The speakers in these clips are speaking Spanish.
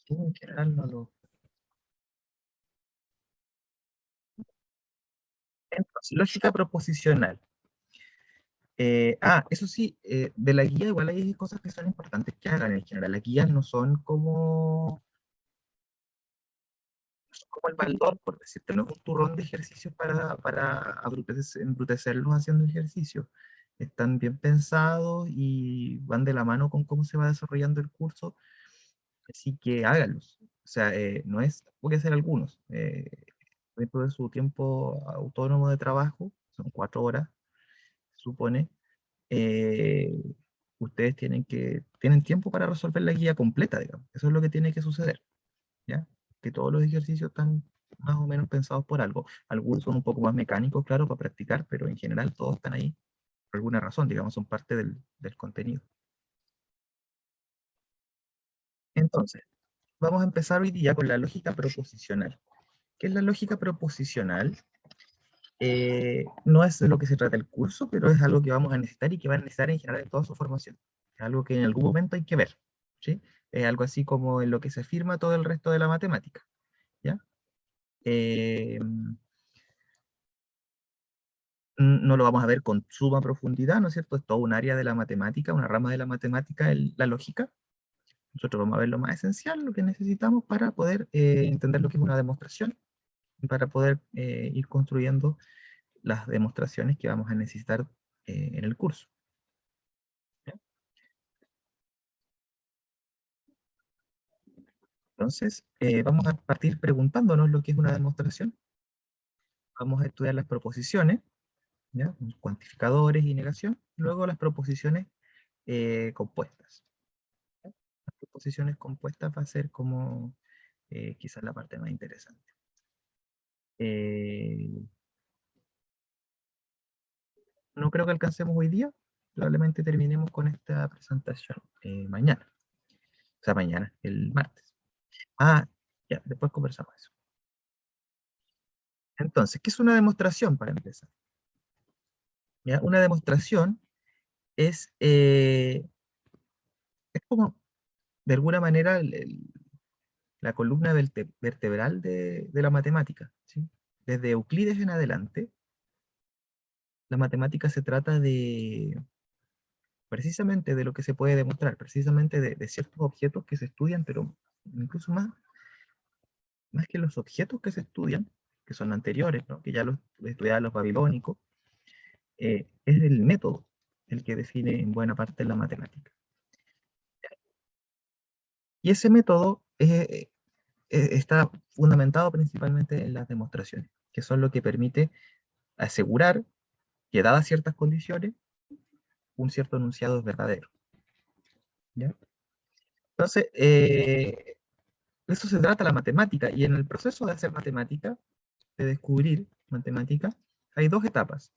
Sí, en general no lo... Entonces, lógica proposicional. Eso sí, de la guía igual hay cosas que son importantes que hagan en general. Las guías no son como el baldor, por decirte, no es un turrón de ejercicios para embrutecerlos haciendo ejercicio. Están bien pensados y van de la mano con cómo se va desarrollando el curso, así que háganlos. O sea, no es, voy a hacer algunos. Dentro de su tiempo autónomo de trabajo, son 4 horas, supone, eh, ustedes tienen tiempo para resolver la guía completa, digamos. Eso es lo que tiene que suceder, ¿ya? Que todos los ejercicios están más o menos pensados por algo. Algunos son un poco más mecánicos, claro, para practicar, pero en general todos están ahí por alguna razón, digamos, son parte del contenido. Entonces, vamos a empezar hoy día con la lógica proposicional. ¿Qué es la lógica proposicional? No es de lo que se trata el curso, pero es algo que vamos a necesitar y que va a necesitar en general en toda su formación. Es algo que en algún momento hay que ver, ¿sí? Es algo así como en lo que se afirma todo el resto de la matemática, ¿ya? Eh, no lo vamos a ver con suma profundidad, ¿no es cierto? Es todo un área de la matemática, una rama de la matemática, la lógica. Nosotros vamos a ver lo más esencial, lo que necesitamos para poder entender lo que es una demostración, para poder ir construyendo las demostraciones que vamos a necesitar en el curso. ¿Ya? Entonces, vamos a partir preguntándonos lo que es una demostración. Vamos a estudiar las proposiciones, ¿ya? Cuantificadores y negación. Luego las proposiciones compuestas. Las proposiciones compuestas va a ser como quizás la parte más interesante. Eh, no creo que alcancemos hoy día. Probablemente terminemos con esta presentación mañana. O sea, mañana, el martes. Ya, después conversamos eso. Entonces, ¿qué es una demostración para empezar? ¿Ya? Una demostración es como, de alguna manera, la columna vertebral de la matemática, ¿sí? Desde Euclides en adelante, la matemática se trata precisamente de lo que se puede demostrar, precisamente de ciertos objetos que se estudian, pero incluso más que los objetos que se estudian, que son anteriores, ¿no? Que ya los estudiaban los babilónicos, es el método el que define en buena parte la matemática. Y ese método está fundamentado principalmente en las demostraciones, que son lo que permite asegurar que dadas ciertas condiciones, un cierto enunciado es verdadero. ¿Ya? Entonces, de eso se trata la matemática, y en el proceso de hacer matemática, de descubrir matemática, hay dos etapas.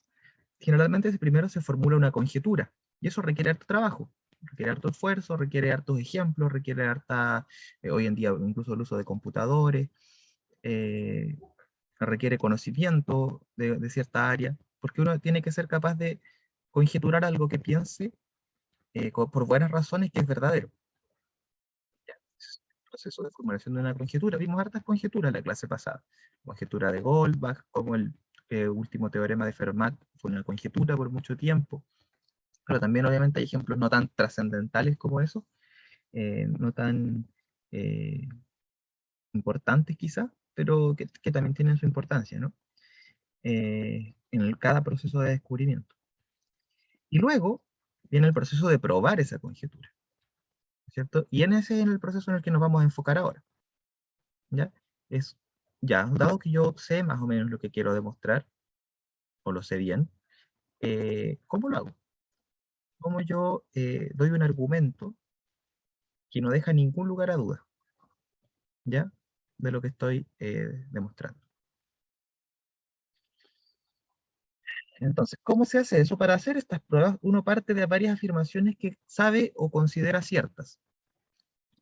Generalmente primero se formula una conjetura, y eso requiere harto trabajo, requiere harto esfuerzo, requiere hartos ejemplos, requiere hoy en día incluso el uso de computadores, eh, requiere conocimiento de cierta área, porque uno tiene que ser capaz de conjeturar algo que piense por buenas razones que es verdadero. Ya, el proceso de formulación de una conjetura. Vimos hartas conjeturas en la clase pasada. Conjetura de Goldbach, como el último teorema de Fermat fue una conjetura por mucho tiempo. Pero también obviamente hay ejemplos no tan trascendentales como eso, no tan eh, importantes quizás, pero que también tienen su importancia, ¿no? En cada proceso de descubrimiento. Y luego viene el proceso de probar esa conjetura, ¿cierto? Y ese es el proceso en el que nos vamos a enfocar ahora, ¿ya? Es, ya, dado que yo sé más o menos lo que quiero demostrar, o lo sé bien, ¿cómo lo hago? ¿Cómo yo doy un argumento que no deja ningún lugar a duda, ¿ya? De lo que estoy demostrando. Entonces, ¿cómo se hace eso? Para hacer estas pruebas, uno parte de varias afirmaciones que sabe o considera ciertas.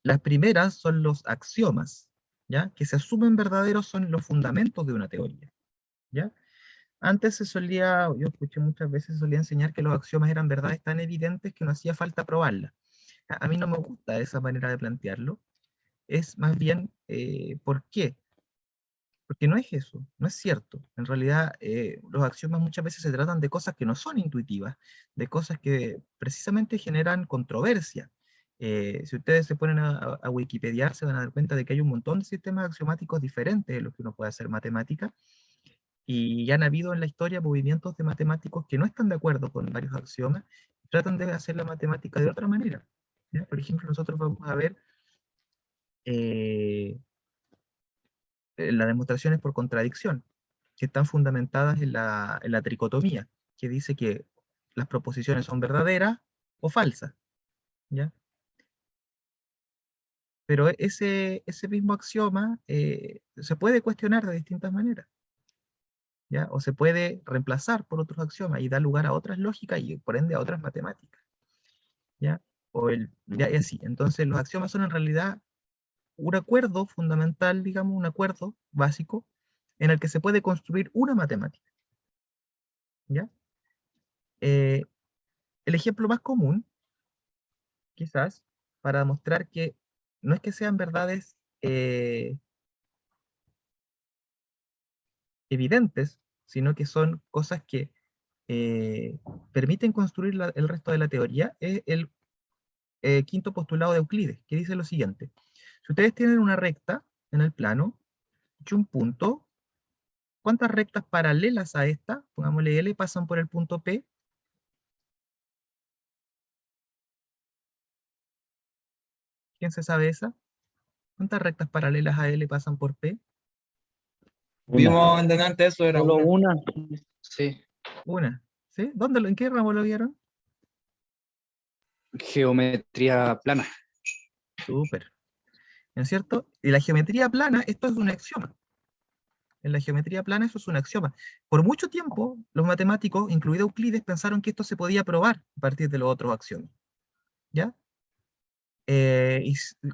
Las primeras son los axiomas, ¿ya? Que se asumen verdaderos, son los fundamentos de una teoría, ¿ya? Antes yo escuché muchas veces, se solía enseñar que los axiomas eran verdades tan evidentes que no hacía falta probarlas. A mí no me gusta esa manera de plantearlo, es más bien, ¿por qué? Porque no es eso, no es cierto. En realidad, los axiomas muchas veces se tratan de cosas que no son intuitivas, de cosas que precisamente generan controversia. Si ustedes se ponen a Wikipediar, se van a dar cuenta de que hay un montón de sistemas axiomáticos diferentes de los que uno puede hacer matemática, y ya han habido en la historia movimientos de matemáticos que no están de acuerdo con varios axiomas, y tratan de hacer la matemática de otra manera. ¿Ya? Por ejemplo, nosotros vamos a ver eh, las demostraciones por contradicción, que están fundamentadas en la tricotomía, que dice que las proposiciones son verdaderas o falsas, ¿ya? Pero ese mismo axioma se puede cuestionar de distintas maneras, ¿ya? O se puede reemplazar por otros axiomas y dar lugar a otras lógicas y por ende a otras matemáticas, ¿ya? Ya, y así. Entonces los axiomas son en realidad un acuerdo fundamental, digamos, un acuerdo básico en el que se puede construir una matemática, ¿ya? Eh, el ejemplo más común, quizás, para demostrar que no es que sean verdades evidentes, sino que son cosas que eh, permiten construir el resto de la teoría, es el quinto postulado de Euclides, que dice lo siguiente. Si ustedes tienen una recta en el plano y un punto, ¿cuántas rectas paralelas a esta, pongámosle L, pasan por el punto P? ¿Quién se sabe esa? ¿Cuántas rectas paralelas a L pasan por P? Una. Vimos en delante eso, era Solo una. una. Sí. Una. ¿Sí? ¿En qué ramo lo vieron? Geometría plana. Súper. ¿No es cierto? Y la geometría plana, esto es un axioma. En la geometría plana eso es un axioma. Por mucho tiempo, los matemáticos, incluido Euclides, pensaron que esto se podía probar a partir de los otros axiomas. ¿Ya?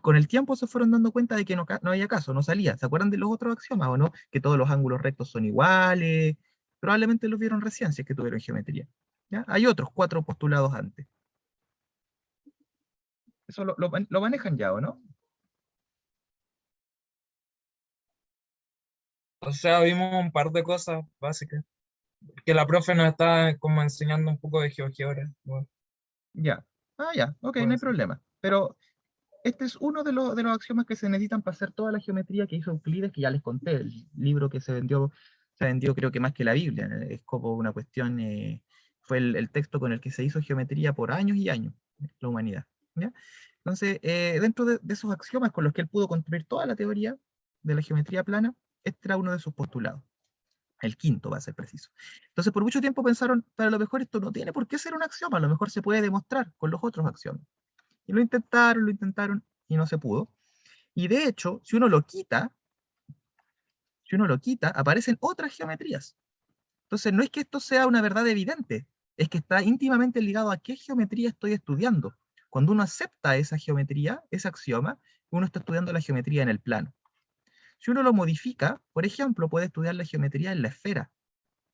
Con el tiempo se fueron dando cuenta de que no había caso, no salía. ¿Se acuerdan de los otros axiomas o no? Que todos los ángulos rectos son iguales. Probablemente los vieron recién si es que tuvieron geometría. ¿Ya? Hay otros 4 postulados antes. Eso lo manejan ya, ¿o no? O sea, vimos un par de cosas básicas. Que la profe nos está como enseñando un poco de GeoGebra ahora. Bueno, Ya. Ah, ya. Ok, no puede hay ser. problema. Pero este es uno de los axiomas que se necesitan para hacer toda la geometría que hizo Euclides, que ya les conté, el libro que se vendió creo que más que la Biblia. Es como una cuestión, fue el texto con el que se hizo geometría por años y años, la humanidad. ¿Ya? Entonces, dentro de esos axiomas con los que él pudo construir toda la teoría de la geometría plana, este era uno de sus postulados. El quinto, va a ser preciso. Entonces, por mucho tiempo pensaron, pero a lo mejor esto no tiene por qué ser un axioma, a lo mejor se puede demostrar con los otros axiomas. Y lo intentaron y no se pudo. Y de hecho, si uno lo quita, aparecen otras geometrías. Entonces, no es que esto sea una verdad evidente, es que está íntimamente ligado a qué geometría estoy estudiando. Cuando uno acepta esa geometría, ese axioma, uno está estudiando la geometría en el plano. Si uno lo modifica, por ejemplo, puede estudiar la geometría en la esfera.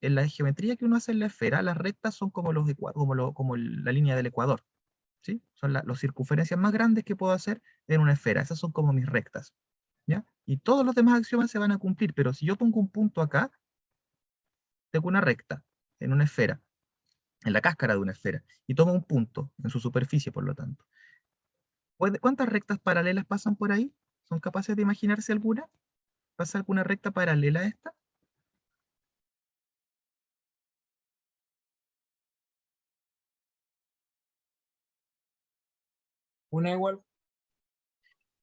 En la geometría que uno hace en la esfera, las rectas son como, como la línea del ecuador. ¿Sí? Son las circunferencias más grandes que puedo hacer en una esfera. Esas son como mis rectas. ¿Ya? Y todos los demás axiomas se van a cumplir, pero si yo pongo un punto acá, tengo una recta en una esfera, en la cáscara de una esfera, y tomo un punto en su superficie, por lo tanto. ¿Cuántas rectas paralelas pasan por ahí? ¿Son capaces de imaginarse alguna? ¿Pasa alguna recta paralela a esta? Una igual.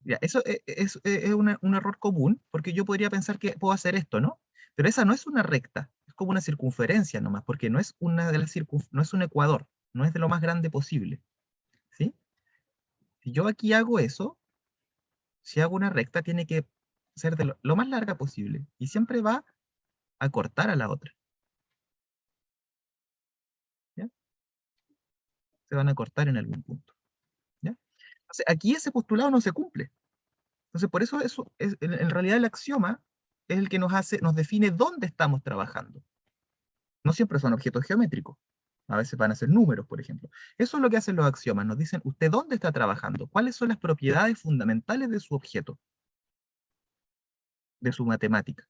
Ya, eso es un error común, porque yo podría pensar que puedo hacer esto, ¿no? Pero esa no es una recta, es como una circunferencia nomás, porque no es no es un ecuador, no es de lo más grande posible, ¿sí? Si yo aquí hago eso, si hago una recta, tiene que ser de lo más larga posible, y siempre va a cortar a la otra, ¿ya? Se van a cortar en algún punto, ¿ya? Entonces, aquí ese postulado no se cumple. Entonces, por eso en realidad el axioma es el que nos define dónde estamos trabajando. No siempre son objetos geométricos. A veces van a ser números, por ejemplo. Eso es lo que hacen los axiomas. Nos dicen, ¿usted dónde está trabajando? ¿Cuáles son las propiedades fundamentales de su objeto? de su matemática.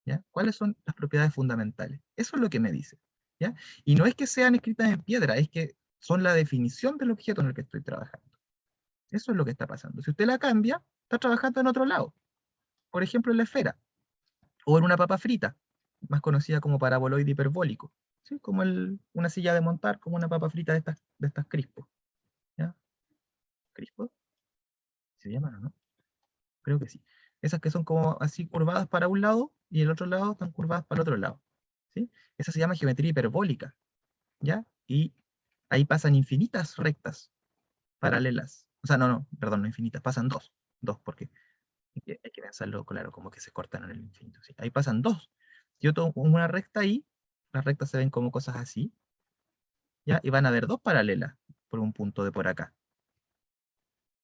¿Ya? ¿Cuáles son las propiedades fundamentales? Eso es lo que me dice. ¿Ya? Y no es que sean escritas en piedra, es que son la definición del objeto en el que estoy trabajando. Eso es lo que está pasando. Si usted la cambia, está trabajando en otro lado. Por ejemplo, en la esfera, o en una papa frita, más conocida como paraboloide hiperbólico. ¿Sí? Como una silla de montar, como una papa frita de estas crispos. ¿Ya? ¿Crispos? ¿Se llaman o no? Creo que sí. Esas que son como así curvadas para un lado y el otro lado están curvadas para el otro lado. ¿Sí? Esa se llama geometría hiperbólica. ¿Ya? Y ahí pasan infinitas rectas paralelas. O sea, no, perdón, no infinitas, pasan dos. Dos, porque hay que pensarlo, claro, como que se cortan en el infinito. ¿Sí? Ahí pasan dos. Yo tomo una recta ahí, las rectas se ven como cosas así, ¿ya? Y van a haber dos paralelas por un punto de por acá.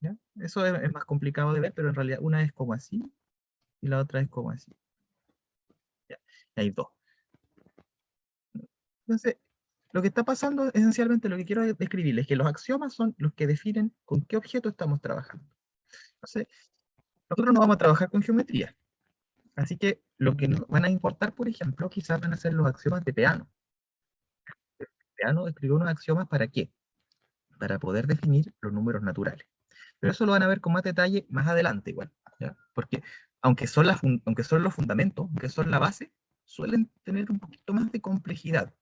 ¿Ya? Eso es más complicado de ver, pero en realidad una es como así y la otra es como así. ¿Ya? Y hay dos. Entonces, lo que está pasando, esencialmente lo que quiero describirles, es que los axiomas son los que definen con qué objeto estamos trabajando. Entonces, nosotros no vamos a trabajar con geometría. Así que lo que nos van a importar, por ejemplo, quizás van a ser los axiomas de Peano. Peano escribió unos axiomas ¿para qué? Para poder definir los números naturales. Pero eso lo van a ver con más detalle más adelante igual, ¿ya? Porque aunque son los fundamentos, aunque son la base, suelen tener un poquito más de complejidad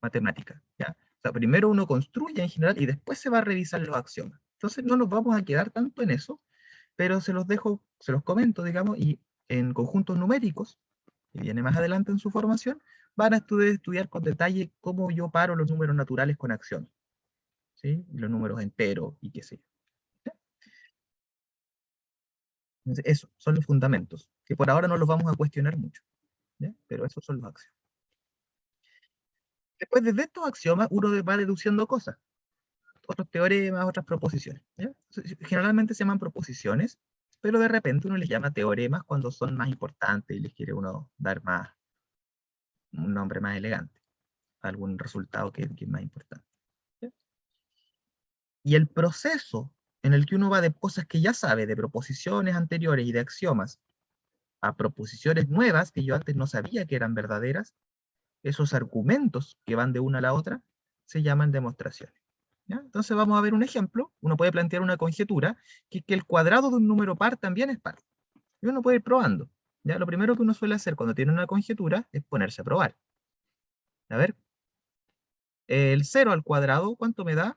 matemática, ¿ya? O sea, primero uno construye en general y después se va a revisar los axiomas. Entonces no nos vamos a quedar tanto en eso, pero se los dejo, se los comento, digamos, y en conjuntos numéricos, que viene más adelante en su formación, van a estudiar con detalle cómo yo paro los números naturales con axiomas, ¿sí? Y los números enteros y qué sé yo. ¿Ya? Entonces, eso, son los fundamentos, que por ahora no los vamos a cuestionar mucho, ¿ya? Pero esos son los axiomas. Después, desde estos axiomas, uno va deduciendo cosas, otros teoremas, otras proposiciones, ¿ya? Generalmente se llaman proposiciones, pero de repente uno les llama teoremas cuando son más importantes y les quiere uno dar un nombre más elegante, algún resultado que es más importante. ¿Ya? Y el proceso en el que uno va de cosas que ya sabe, de proposiciones anteriores y de axiomas, a proposiciones nuevas que yo antes no sabía que eran verdaderas, esos argumentos que van de una a la otra, se llaman demostraciones. ¿Ya? Entonces vamos a ver un ejemplo. Uno puede plantear una conjetura, que el cuadrado de un número par también es par. Y uno puede ir probando. ¿Ya? Lo primero que uno suele hacer cuando tiene una conjetura es ponerse a probar. A ver, el 0 al cuadrado, ¿cuánto me da?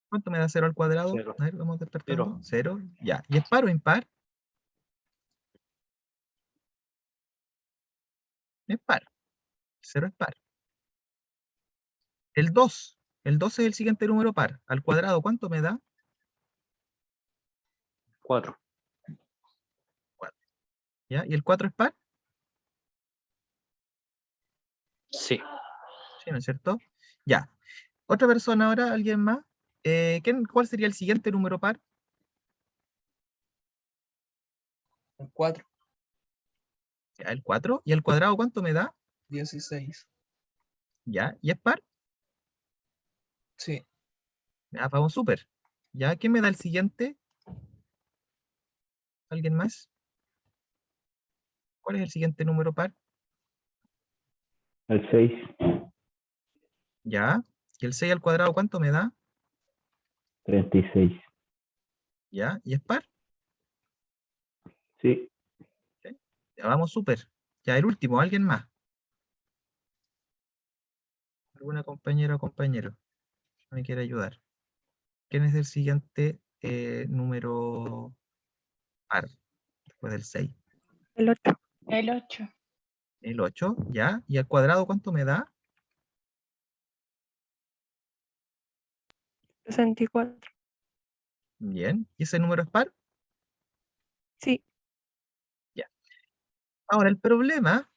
¿Cuánto me da 0 al cuadrado? Cero. A ver, vamos despertando. 0, ya. ¿Y es par o impar? Es par. 0 es par. El 2. El 2 es el siguiente número par. Al cuadrado, ¿cuánto me da? 4. 4. ¿Ya? ¿Y el 4 es par? Sí. Sí, ¿no es cierto? Ya. Otra persona ahora, alguien más. ¿Cuál sería el siguiente número par? El 4, Ya, el 4. ¿Y el cuadrado cuánto me da? 16. Ya. ¿Y es par? Sí, Ya, vamos súper. ¿Ya? ¿Quién me da el siguiente? ¿Alguien más? ¿Cuál es el siguiente número par? El 6. Ya. ¿Y el 6 al cuadrado cuánto me da? 36. Ya. ¿Y es par? Sí. ¿Sí? Ya, vamos súper. Ya, el último, ¿alguien más? ¿Alguna compañera o compañero que me quiere ayudar? ¿Quién es el siguiente número par después del 6? El 8. El 8. El 8, ¿ya? ¿Y al cuadrado cuánto me da? 64. Bien. ¿Y ese número es par? Sí. Ya. Ahora, el problema,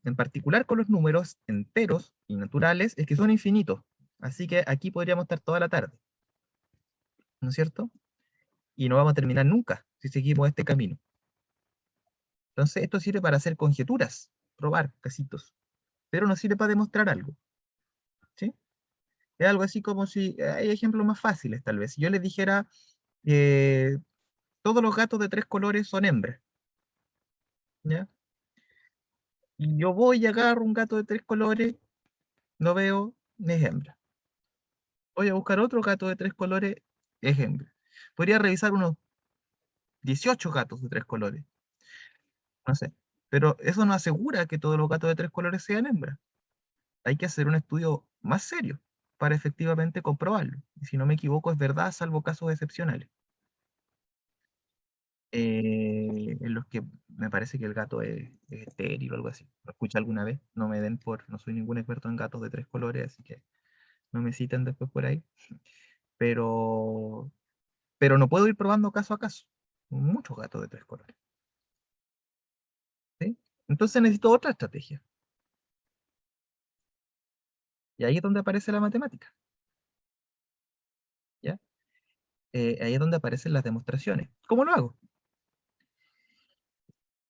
en particular con los números enteros y naturales, es que son infinitos. Así que aquí podríamos estar toda la tarde, ¿no es cierto? Y no vamos a terminar nunca si seguimos este camino. Entonces, esto sirve para hacer conjeturas, probar casitos, pero no sirve para demostrar algo, ¿sí? Es algo así como si, hay ejemplos más fáciles tal vez. Si yo les dijera, todos los gatos de 3 colores son hembras. ¿Ya? Y yo voy y agarro un gato de 3 colores, no veo, es hembra. Voy a buscar otro gato de 3 colores, es hembra. Podría revisar unos 18 gatos de 3 colores, no sé. Pero eso no asegura que todos los gatos de 3 colores sean hembras. Hay que hacer un estudio más serio para efectivamente comprobarlo. Y si no me equivoco, es verdad, salvo casos excepcionales. En los que me parece que el gato es estéril o algo así. ¿Lo escuché alguna vez? No me den por, no soy ningún experto en gatos de 3 colores, así que no me citen después por ahí. Pero, pero no puedo ir probando caso a caso. Muchos gatos de 3 colores. ¿Sí? Entonces necesito otra estrategia. Y ahí es donde aparece la matemática. ¿Ya? Ahí es donde aparecen las demostraciones. ¿Cómo lo hago?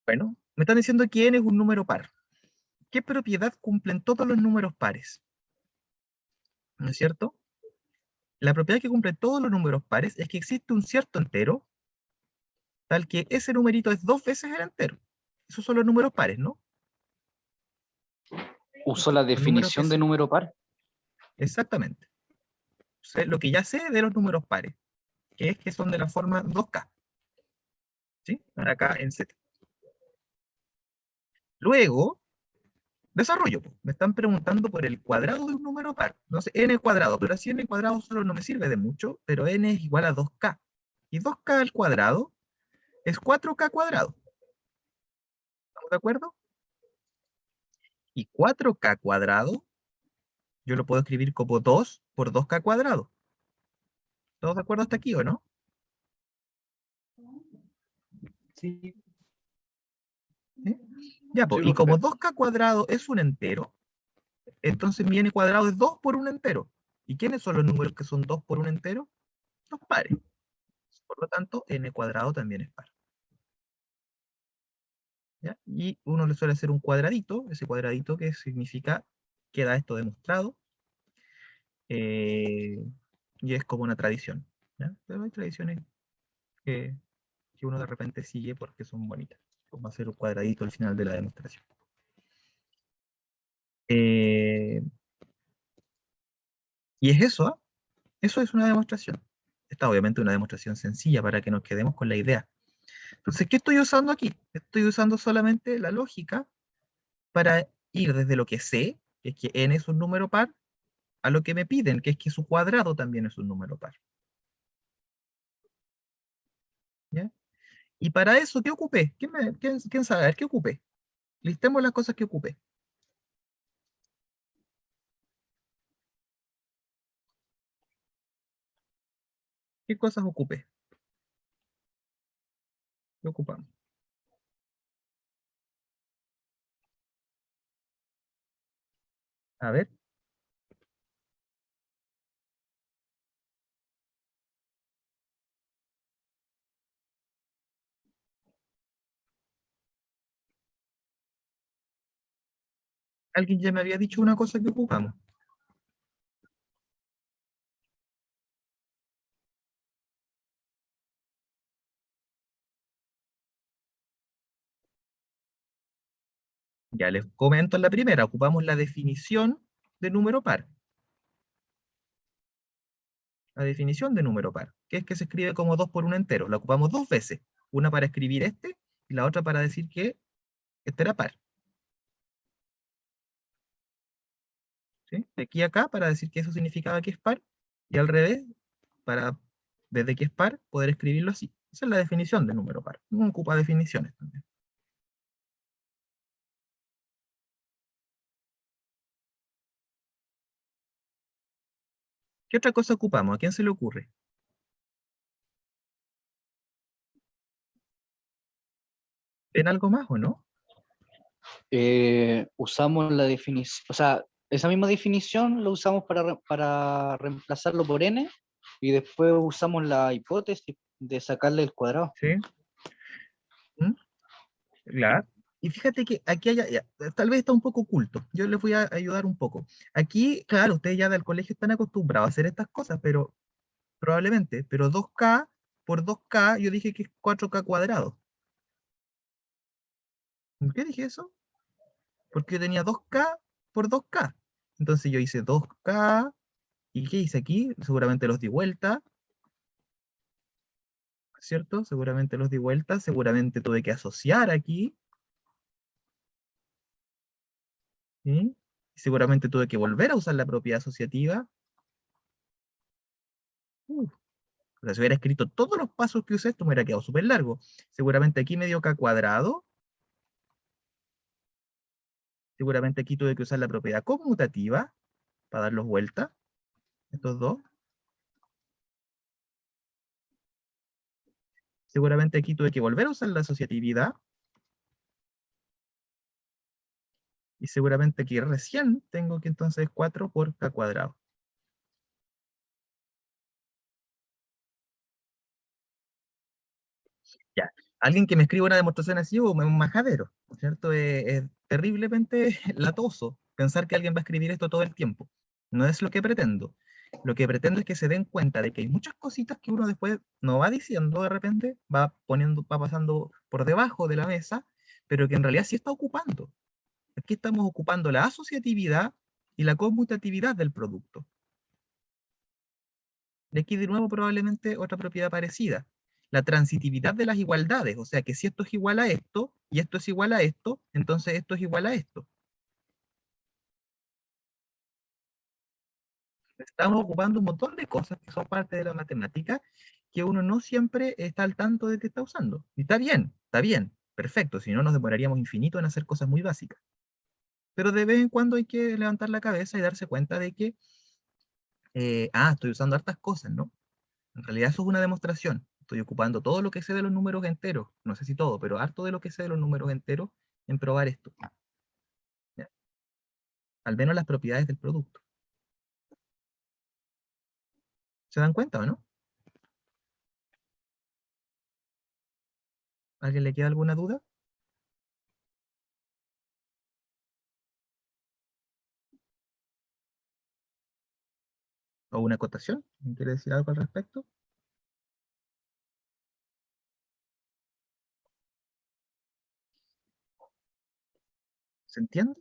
Bueno, me están diciendo que n es un número par. ¿Qué propiedad cumplen todos los números pares? ¿No es cierto? La propiedad que cumplen todos los números pares es que existe un cierto entero, tal que ese numerito es 2 veces el entero. Esos son los números pares, ¿no? Uso la Los números que definición de número par. exactamente. Sé lo que ya sé de los números pares, que es que son de la forma 2K. ¿Sí? Acá en Z. Luego, desarrollo. Me están preguntando por el cuadrado de un número par. No sé, n cuadrado, pero así n cuadrado solo no me sirve de mucho, pero n es igual a 2K. Y 2K al cuadrado es 4K cuadrado. ¿Estamos de acuerdo? Y 4K cuadrado, yo lo puedo escribir como 2 por 2K cuadrado. ¿Todos de acuerdo hasta aquí o no? Sí, ¿Sí? Ya, pues, Sí, y como profe. 2K cuadrado es un entero, entonces mi n cuadrado es 2 por un entero. ¿Y quiénes son los números que son 2 por un entero? Los pares. Por lo tanto, n cuadrado también es par. ¿Ya? Y uno le suele hacer un cuadradito, ese cuadradito que significa queda esto demostrado, eh, y es como una tradición. ¿Ya? Pero hay tradiciones que, que uno de repente sigue porque son bonitas, como hacer un cuadradito al final de la demostración. Eh, y es eso, ¿ah? Eso es una demostración. Esta obviamente una demostración sencilla para que nos quedemos con la idea. Entonces, ¿qué estoy usando aquí? Estoy usando solamente la lógica para ir desde lo que sé, que es que n es un número par, a lo que me piden, que es que su cuadrado también es un número par. ¿Ya? Y para eso, ¿qué ocupé? ¿Quién sabe? A ver, ¿qué ocupé? Listemos las cosas que ocupé. ¿Qué cosas ocupé? ¿Qué ocupamos? A ver, alguien ya me había dicho una cosa que ocupamos. Ya les comento en la primera, ocupamos la definición de número par. La definición de número par, que es que se escribe como 2 por un entero. La ocupamos 2 veces. Una para escribir este y la otra para decir que este era par. ¿Sí? De aquí a acá para decir que eso significaba que es par. Y al revés, para desde que es par, poder escribirlo así. Esa es la definición de número par. Uno ocupa definiciones también. ¿Qué otra cosa ocupamos? ¿A quién se le ocurre? ¿En algo más o no? Usamos la definición, o sea, esa misma definición lo usamos para reemplazarlo por n y después usamos la hipótesis de sacarle el cuadrado. ¿Sí? ¿Mm? Claro. Y fíjate que aquí tal vez está un poco oculto. Yo les voy a ayudar un poco. Aquí, claro, ustedes ya del colegio están acostumbrados a hacer estas cosas, pero probablemente, pero 2K por 2K, yo dije que es 4K cuadrado. ¿Por qué dije eso? Porque yo tenía 2K por 2K. Entonces yo hice 2K, ¿y qué hice aquí? Seguramente los di vuelta, ¿cierto? Seguramente los di vuelta, seguramente tuve que asociar aquí, ¿sí? Seguramente tuve que volver a usar la propiedad asociativa. Uf, o sea, si hubiera escrito todos los pasos que usé, esto me hubiera quedado súper largo. Seguramente aquí me dio K cuadrado. Seguramente aquí tuve que usar la propiedad conmutativa para darlos vuelta, estos dos. Seguramente aquí tuve que volver a usar la asociatividad. Y seguramente aquí recién tengo que entonces 4 por K cuadrado. Ya. Alguien que me escriba una demostración así, o un majadero, ¿cierto? Es terriblemente latoso pensar que alguien va a escribir esto todo el tiempo. No es lo que pretendo. Lo que pretendo es que se den cuenta de que hay muchas cositas que uno después no va diciendo de repente, va poniendo, va pasando por debajo de la mesa, pero que en realidad sí está ocupando. Aquí estamos ocupando la asociatividad y la conmutatividad del producto. Y aquí de nuevo probablemente otra propiedad parecida. La transitividad de las igualdades, o sea que si esto es igual a esto, y esto es igual a esto, entonces esto es igual a esto. Estamos ocupando un montón de cosas que son parte de la matemática, que uno no siempre está al tanto de que está usando. Y está bien, perfecto, si no nos demoraríamos infinito en hacer cosas muy básicas. Pero de vez en cuando hay que levantar la cabeza y darse cuenta de que, estoy usando hartas cosas, ¿no? En realidad eso es una demostración. Estoy ocupando todo lo que sé de los números enteros, no sé si todo, pero harto de lo que sé de los números enteros en probar esto. ¿Ya? Al menos las propiedades del producto. ¿Se dan cuenta o no? ¿Alguien le queda alguna duda? ¿O una acotación? ¿Alguien quiere decir algo al respecto? ¿Se entiende?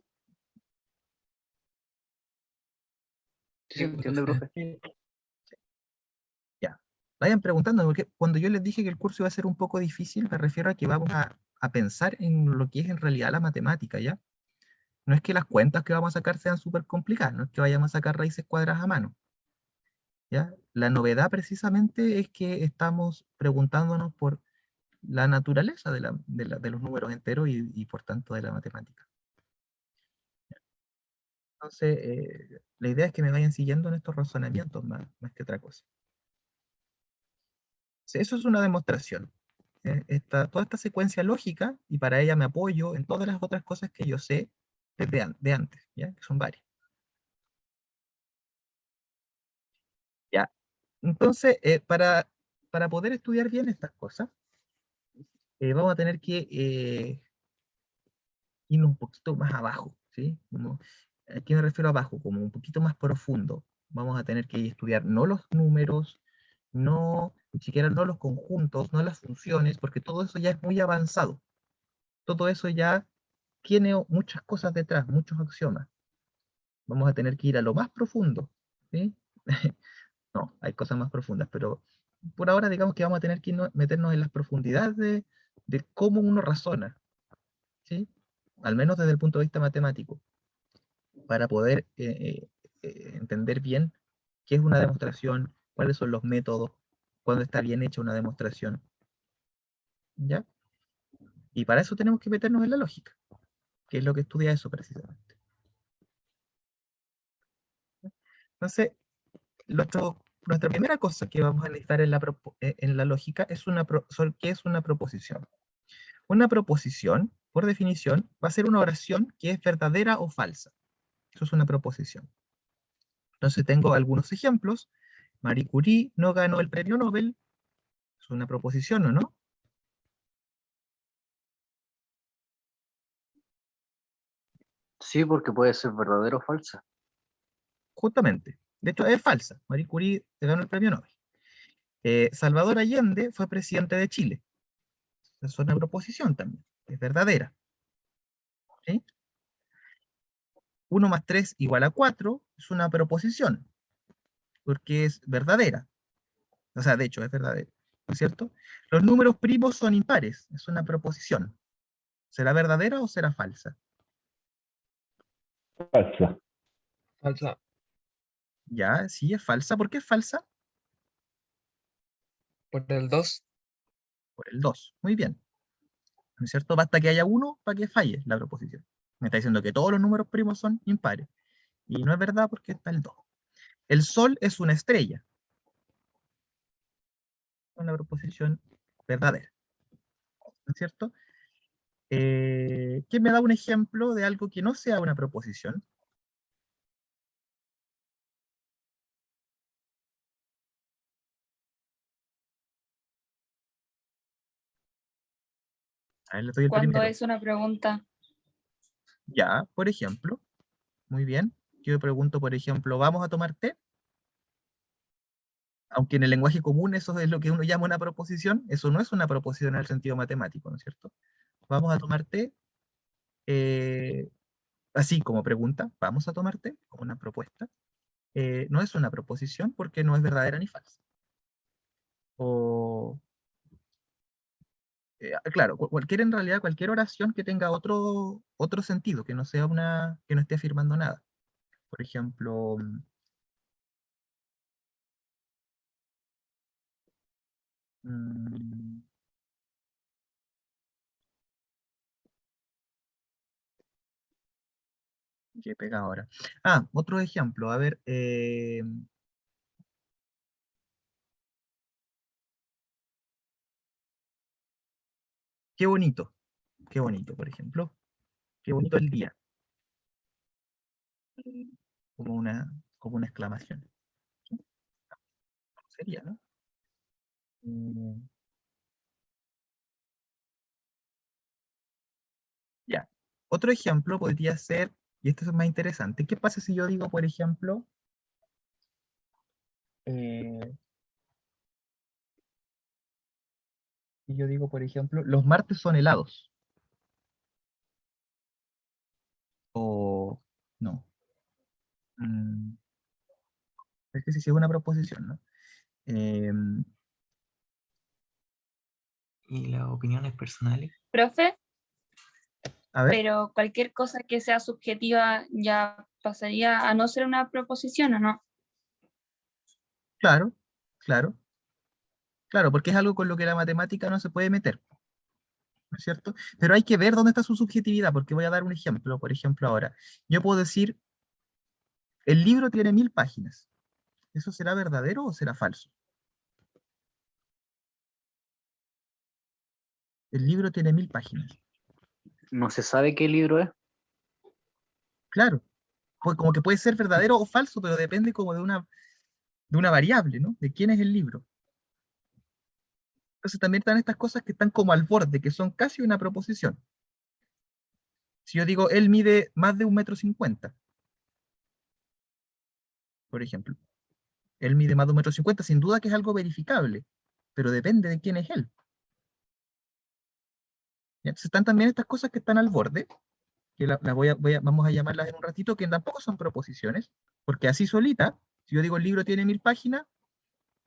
Sí, se entiende, profe. Ya. Vayan preguntando, porque cuando yo les dije que el curso iba a ser un poco difícil, me refiero a que vamos a pensar en lo que es en realidad la matemática, ¿ya? No es que las cuentas que vamos a sacar sean súper complicadas, no es que vayamos a sacar raíces cuadradas a mano. ¿Ya? La novedad precisamente es que estamos preguntándonos por la naturaleza de los números enteros y por tanto de la matemática. Entonces, la idea es que me vayan siguiendo en estos razonamientos más que otra cosa. Sí, eso es una demostración. Toda esta secuencia lógica, y para ella me apoyo en todas las otras cosas que yo sé de antes, ¿ya? Que son varias. ¿Ya? Entonces, para poder estudiar bien estas cosas, vamos a tener que ir un poquito más abajo, ¿sí? ¿A qué me refiero abajo? Como un poquito más profundo. Vamos a tener que estudiar no los números, no, ni siquiera no los conjuntos, no las funciones, porque todo eso ya es muy avanzado. Todo eso ya tiene muchas cosas detrás, muchos axiomas. Vamos a tener que ir a lo más profundo, ¿sí? No, hay cosas más profundas, pero por ahora digamos que vamos a tener que meternos en las profundidades de cómo uno razona, ¿sí? Al menos desde el punto de vista matemático, para poder entender bien qué es una demostración, cuáles son los métodos, cuándo está bien hecha una demostración, ¿ya? Y para eso tenemos que meternos en la lógica, que es lo que estudia eso precisamente. Entonces, nuestra primera cosa que vamos a necesitar en la lógica es ¿qué es una proposición? Una proposición, por definición, va a ser una oración que es verdadera o falsa. Eso es una proposición. Entonces tengo algunos ejemplos. Marie Curie no ganó el premio Nobel. Es una proposición, ¿o no? Sí, porque puede ser verdadero o falsa. Justamente. De hecho, es falsa. Marie Curie ganó el premio Nobel. Salvador Allende fue presidente de Chile. Es una proposición también, es verdadera. ¿Sí? 1 más 3 igual a 4 es una proposición, porque es verdadera. O sea, de hecho, es verdadera. ¿No es cierto? Los números primos son impares, es una proposición. ¿Será verdadera o será falsa? Falsa. Falsa. Ya, sí, es falsa. ¿Por qué es falsa? Por el 2. Por el 2. Muy bien. ¿No es cierto? Basta que haya uno para que falle la proposición. Me está diciendo que todos los números primos son impares. Y no es verdad porque está el 2. El Sol es una estrella. Una proposición verdadera. ¿No es cierto? ¿Quién me da un ejemplo de algo que no sea una proposición? A ver, le doy el Cuando primero. es una pregunta. Ya, por ejemplo. Muy bien. Yo pregunto, por ejemplo, ¿vamos a tomar té? Aunque en el lenguaje común eso es lo que uno llama una proposición, eso no es una proposición en el sentido matemático, ¿no es cierto? Vamos a tomar té, eh, así como pregunta, ¿vamos a tomar té? Como una propuesta. No es una proposición porque no es verdadera ni falsa. O, claro, cualquier en realidad, cualquier oración que tenga otro sentido, que no sea que no esté afirmando nada. Por ejemplo, mm, ¿qué pega ahora? Ah, otro ejemplo, a ver, qué bonito, por ejemplo, qué bonito el día, como como una exclamación. Sería, ¿no? Mm, ya. Otro ejemplo podría ser, y esto es más interesante, ¿qué pasa si yo digo, por ejemplo, eh, si yo digo, por ejemplo, los martes son helados? O no. Mm, es que si es una proposición, ¿no? ¿Y las opiniones personales? Profe, A ver, pero cualquier cosa que sea subjetiva ya pasaría a no ser una proposición, ¿o no? claro, claro, claro, porque es algo con lo que la matemática no se puede meter, ¿no es cierto? Pero hay que ver dónde está su subjetividad, porque voy a dar un ejemplo, por ejemplo, ahora. Yo puedo decir, el libro tiene 1000 páginas. ¿Eso será verdadero o será falso? El libro tiene 1000 páginas. No se sabe qué libro es. Claro, pues como que puede ser verdadero o falso, pero depende como de una variable, ¿no? De quién es el libro. Entonces también están estas cosas que están como al borde, que son casi una proposición. Si yo digo, él mide más de 1,50 m, por ejemplo. Él mide más de 1,50 m, sin duda que es algo verificable, pero depende de quién es él. ¿Ya? Entonces están también estas cosas que están al borde, que las vamos a llamarlas en un ratito, que tampoco son proposiciones, porque así solita, si yo digo el libro tiene 1000 páginas,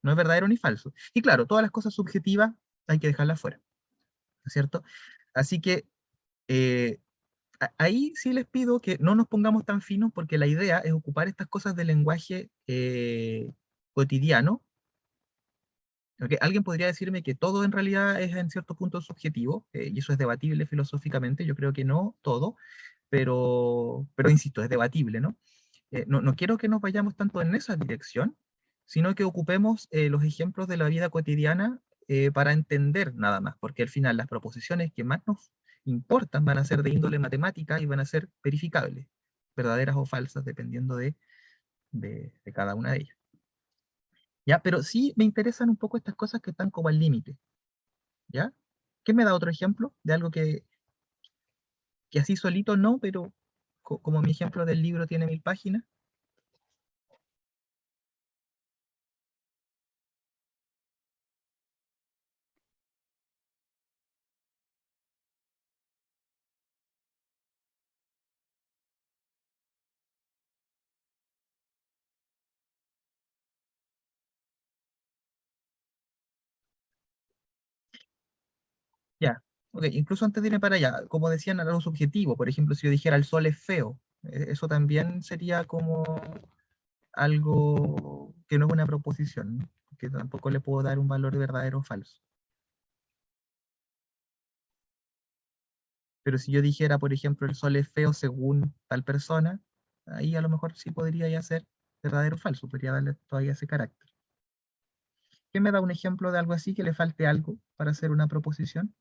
no es verdadero ni falso. Y claro, todas las cosas subjetivas hay que dejarlas fuera, ¿no es cierto? Así que eh, ahí sí les pido que no nos pongamos tan finos, porque la idea es ocupar estas cosas del lenguaje cotidiano. Ok, alguien podría decirme que todo en realidad es en cierto punto subjetivo, y eso es debatible filosóficamente. Yo creo que no todo, pero insisto, es debatible, ¿no? No quiero que nos vayamos tanto en esa dirección, sino que ocupemos los ejemplos de la vida cotidiana para entender nada más, porque al final las proposiciones que más nos importan van a ser de índole matemática y van a ser verificables, verdaderas o falsas, dependiendo de cada una de ellas. ¿Ya? Pero sí me interesan un poco estas cosas que están como al límite, ¿ya? ¿Qué me da otro ejemplo de algo que así solito no, pero como mi ejemplo del libro tiene 1000 páginas? Ok, incluso antes de irme para allá, como decían, algo subjetivo. Por ejemplo, si yo dijera el sol es feo, eso también sería como algo que no es una proposición, ¿no? Que tampoco le puedo dar un valor verdadero o falso. Pero si yo dijera, por ejemplo, el sol es feo según tal persona, ahí a lo mejor sí podría ya ser verdadero o falso, podría darle todavía ese carácter. ¿Quién me da un ejemplo de algo así que le falte algo para hacer una proposición?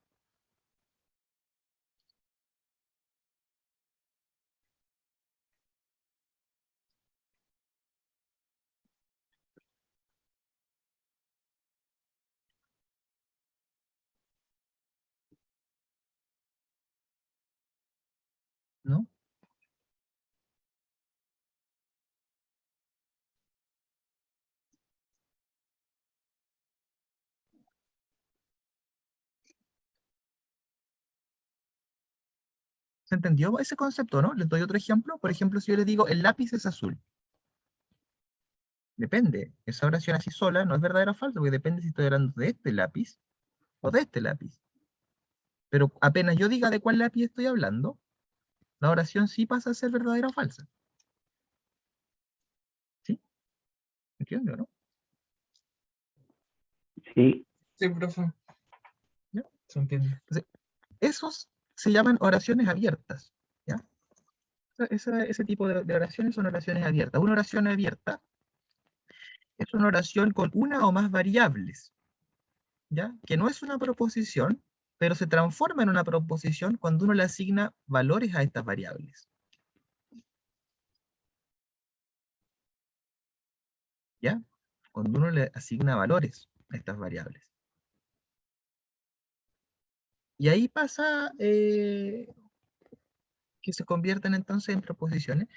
¿No? ¿Se entendió ese concepto, no? Les doy otro ejemplo. Por ejemplo, si yo le digo el lápiz es azul. Depende. Esa oración así sola no es verdadera o falsa, porque depende si estoy hablando de este lápiz o de este lápiz. Pero apenas yo diga de cuál lápiz estoy hablando, la oración sí pasa a ser verdadera o falsa. ¿Sí? ¿Entiendes, no? Sí, Sí, profe, ¿Ya? se entiende. Entonces, esos se llaman oraciones abiertas. ¿Ya? Ese tipo de oraciones son oraciones abiertas. Una oración abierta es una oración con una o más variables, ¿ya? Que no es una proposición, pero se transforma en una proposición cuando uno le asigna valores a estas variables, ¿ya? Cuando uno le asigna valores a estas variables. Y ahí pasa que se convierten entonces en proposiciones.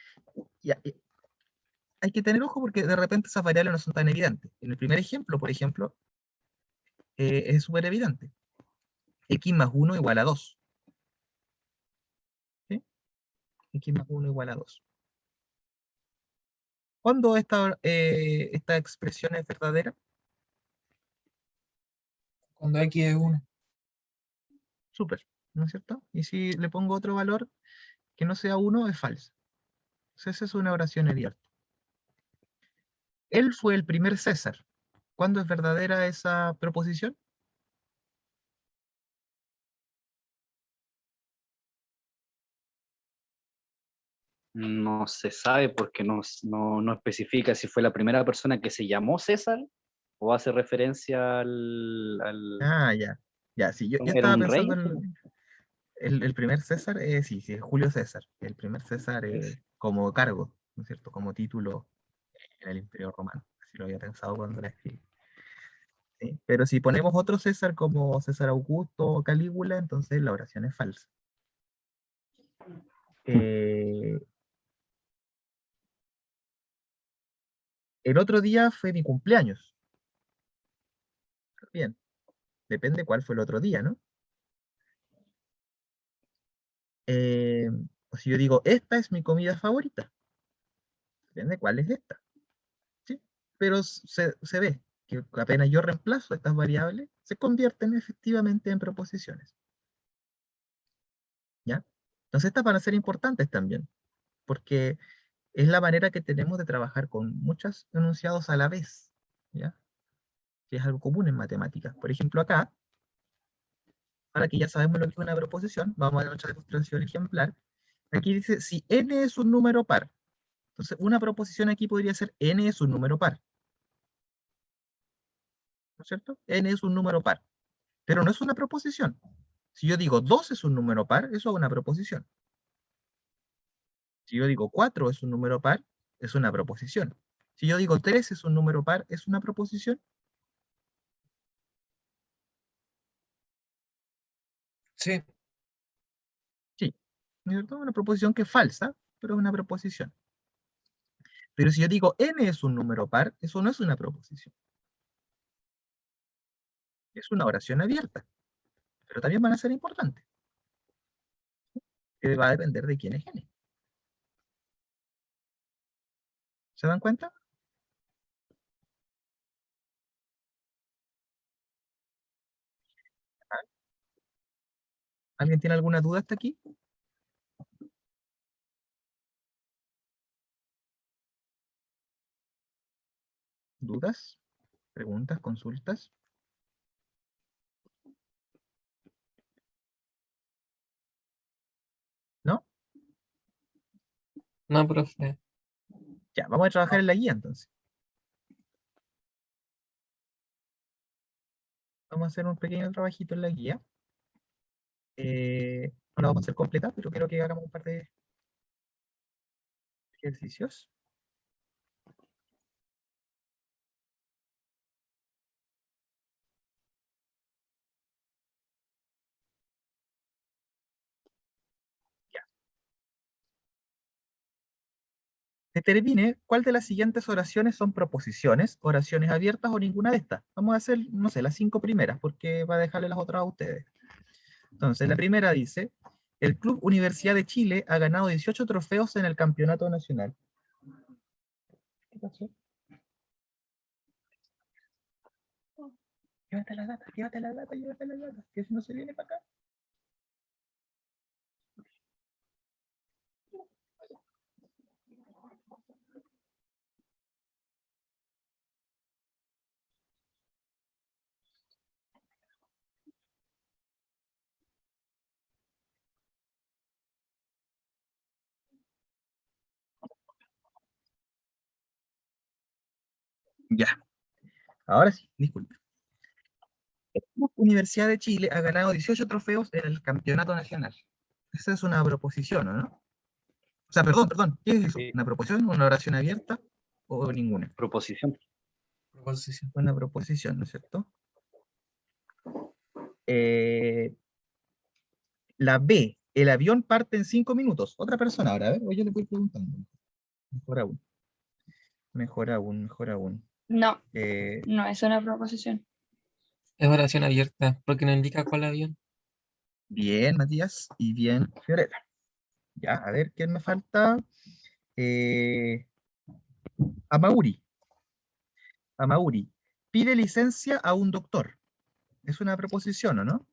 Y hay que tener ojo porque de repente esas variables no son tan evidentes. En el primer ejemplo, por ejemplo, es súper evidente. X más 1 igual a 2. ¿Sí? X más 1 igual a 2. ¿Cuándo esta expresión es verdadera? Cuando X es 1. Súper, ¿no es cierto? Y si le pongo otro valor que no sea 1, es falso. Entonces esa es una oración abierta. Él fue el primer César. ¿Cuándo es verdadera esa proposición? No se sabe porque no especifica si fue la primera persona que se llamó César o hace referencia Ah, ya. Ya, sí, yo ¿Era estaba un rey? pensando en el primer César, sí, sí, es Julio César. El primer César como cargo, ¿no es cierto? Como título en el Imperio Romano. Así lo había pensado cuando la escribí. ¿Sí? Pero si ponemos otro César como César Augusto o Calígula, entonces la oración es falsa. Eh, el otro día fue mi cumpleaños. Bien, depende cuál fue el otro día, ¿no? Eh, o si yo digo, esta es mi comida favorita, depende cuál es esta, ¿sí? Pero se ve que apenas yo reemplazo estas variables, se convierten efectivamente en proposiciones, ¿ya? Entonces estas van a ser importantes también, porque es la manera que tenemos de trabajar con muchos enunciados a la vez, ¿ya? Que es algo común en matemáticas. Por ejemplo, acá, ahora que ya sabemos lo que es una proposición, vamos a nuestra demostración ejemplar. Aquí dice, si n es un número par, entonces una proposición aquí podría ser n es un número par, ¿no es cierto? N es un número par, pero no es una proposición. Si yo digo 2 es un número par, eso es una proposición. Si yo digo 4 es un número par, es una proposición. Si yo digo 3 es un número par, ¿es una proposición? Sí, Sí, ¿no es cierto? Una proposición que es falsa, pero es una proposición. Pero si yo digo n es un número par, eso no es una proposición. Es una oración abierta, pero también van a ser importantes, que va a depender de quién es n. ¿Se dan cuenta? ¿Alguien tiene alguna duda hasta aquí? ¿Dudas? ¿Preguntas? ¿Consultas? ¿No? No, profe. Ya, vamos a trabajar en la guía entonces. Vamos a hacer un pequeño trabajito en la guía. No la vamos a hacer completa, pero quiero que hagamos un par de ejercicios. Ya. Determine cuál de las siguientes oraciones son proposiciones, oraciones abiertas o ninguna de estas. Vamos a hacer, no sé, las 5 primeras, porque va a dejarle las otras a ustedes. Entonces, la primera dice, el Club Universidad de Chile ha ganado 18 trofeos en el campeonato nacional. ¿Qué pasó? Llévate la data, llévate la data, llévate la data, que si no se viene para acá. Ya, ahora sí, disculpe. El Club Universidad de Chile ha ganado 18 trofeos en el campeonato nacional. Esa es una proposición, ¿o no? O sea, perdón, ¿qué es eso? Sí. ¿Una proposición, una oración abierta o ninguna? Proposición. Proposición. Una proposición, ¿no es cierto? La B, el avión parte en 5 minutos. Otra persona ahora, a ver, o yo le voy preguntando. Mejor aún. Mejor aún, mejor aún. No, Eh, no es una proposición. Es oración abierta, porque no indica cuál avión. bien, Matías, y bien, Fiorella. Ya, a ver, ¿quién me falta? Eh, Amauri. Amauri. Pide licencia a un doctor. ¿Es una proposición o no?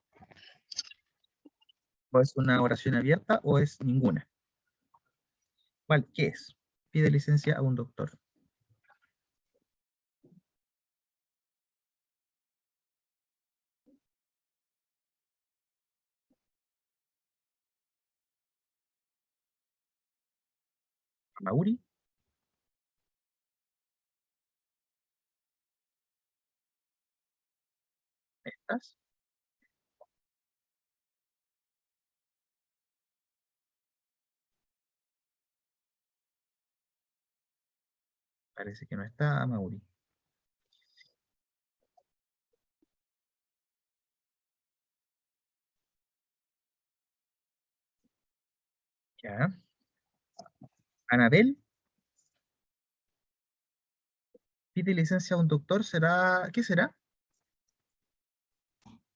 ¿O es una oración abierta o es ninguna? ¿Cuál? ¿Qué es? Pide licencia a un doctor. Amauri. ¿Estás? Parece que no está Amauri. Ya. Anabel. Pide licencia a un doctor. ¿Será? ¿Qué será?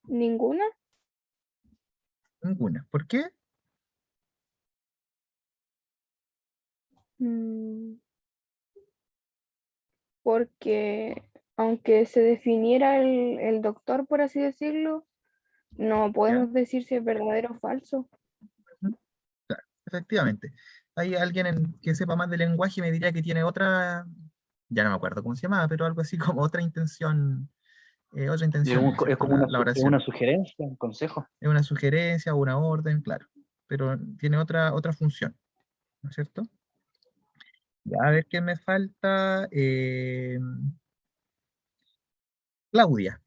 ¿Ninguna? Ninguna. ¿Por qué? Mm, Porque aunque se definiera el doctor, por así decirlo, no Ya. podemos decir si es verdadero o falso. Ujú. Claro, efectivamente. Hay alguien que sepa más de lenguaje y me diría que tiene otra, ya no me acuerdo cómo se llamaba, pero algo así como otra intención, ¿no es Es cierto? como La es oración. una sugerencia, un consejo. Es una sugerencia o una orden, claro, pero tiene otra función, ¿no es cierto? Ya, a ver qué me falta. Claudia.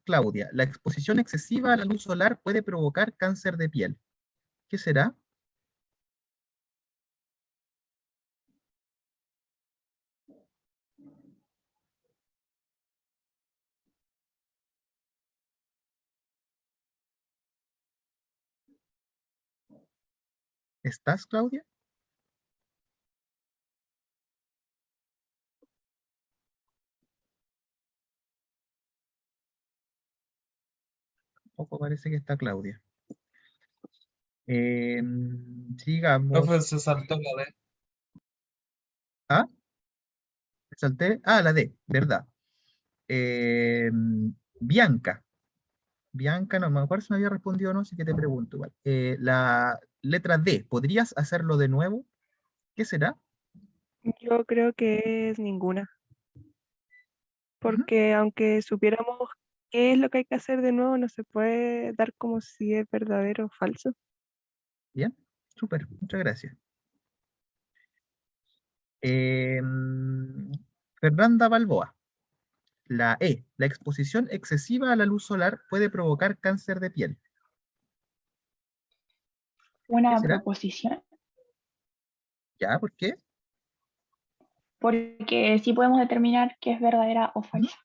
Claudia, la exposición excesiva a la luz solar puede provocar cáncer de piel. ¿Qué será? ¿Estás, Claudia? Poco parece que está Claudia. Profe, Sigamos. se saltó la D. ¿Ah? ¿Me salté? Ah, la D, verdad. Bianca. Bianca, no me acuerdo si me había respondido o no, así que te pregunto igual. La letra D, ¿podrías hacerlo de nuevo? ¿Qué será? Yo creo que es ninguna, Ujú, porque aunque supiéramos qué es lo que hay que hacer de nuevo, no se puede dar como si es verdadero o falso. bien, súper, muchas gracias. Fernanda Balboa. La E, la exposición excesiva a la luz solar puede provocar cáncer de piel. ¿Qué Una será? proposición, ¿Ya? ¿Por qué? porque sí podemos determinar qué es verdadera o Ujú, falsa.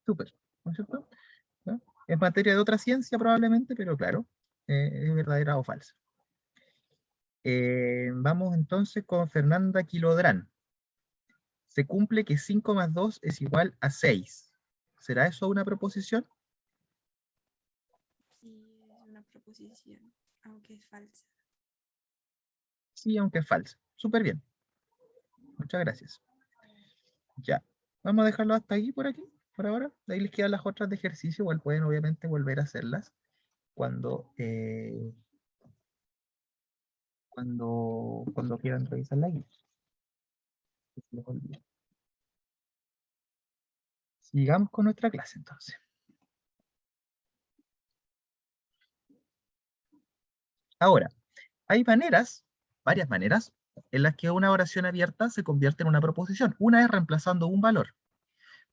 súper, ¿no es cierto? ¿Ya? Es materia de otra ciencia probablemente, pero claro, es verdadera o falsa. Vamos entonces con Fernanda Quilodrán. Se cumple que 5 más 2 es igual a 6. ¿Será eso una proposición? Sí, es una proposición, aunque es falsa. Sí, aunque es falsa. Súper bien. Muchas gracias. Ya. Vamos a dejarlo hasta aquí por aquí, por ahora. De ahí les quedan las otras de ejercicio. Igual pueden obviamente volver a hacerlas cuando quieran revisar la guía. Que se les olvide. Sigamos con nuestra clase entonces. Ahora, hay maneras, varias maneras, en las que una oración abierta se convierte en una proposición. Una es reemplazando un valor,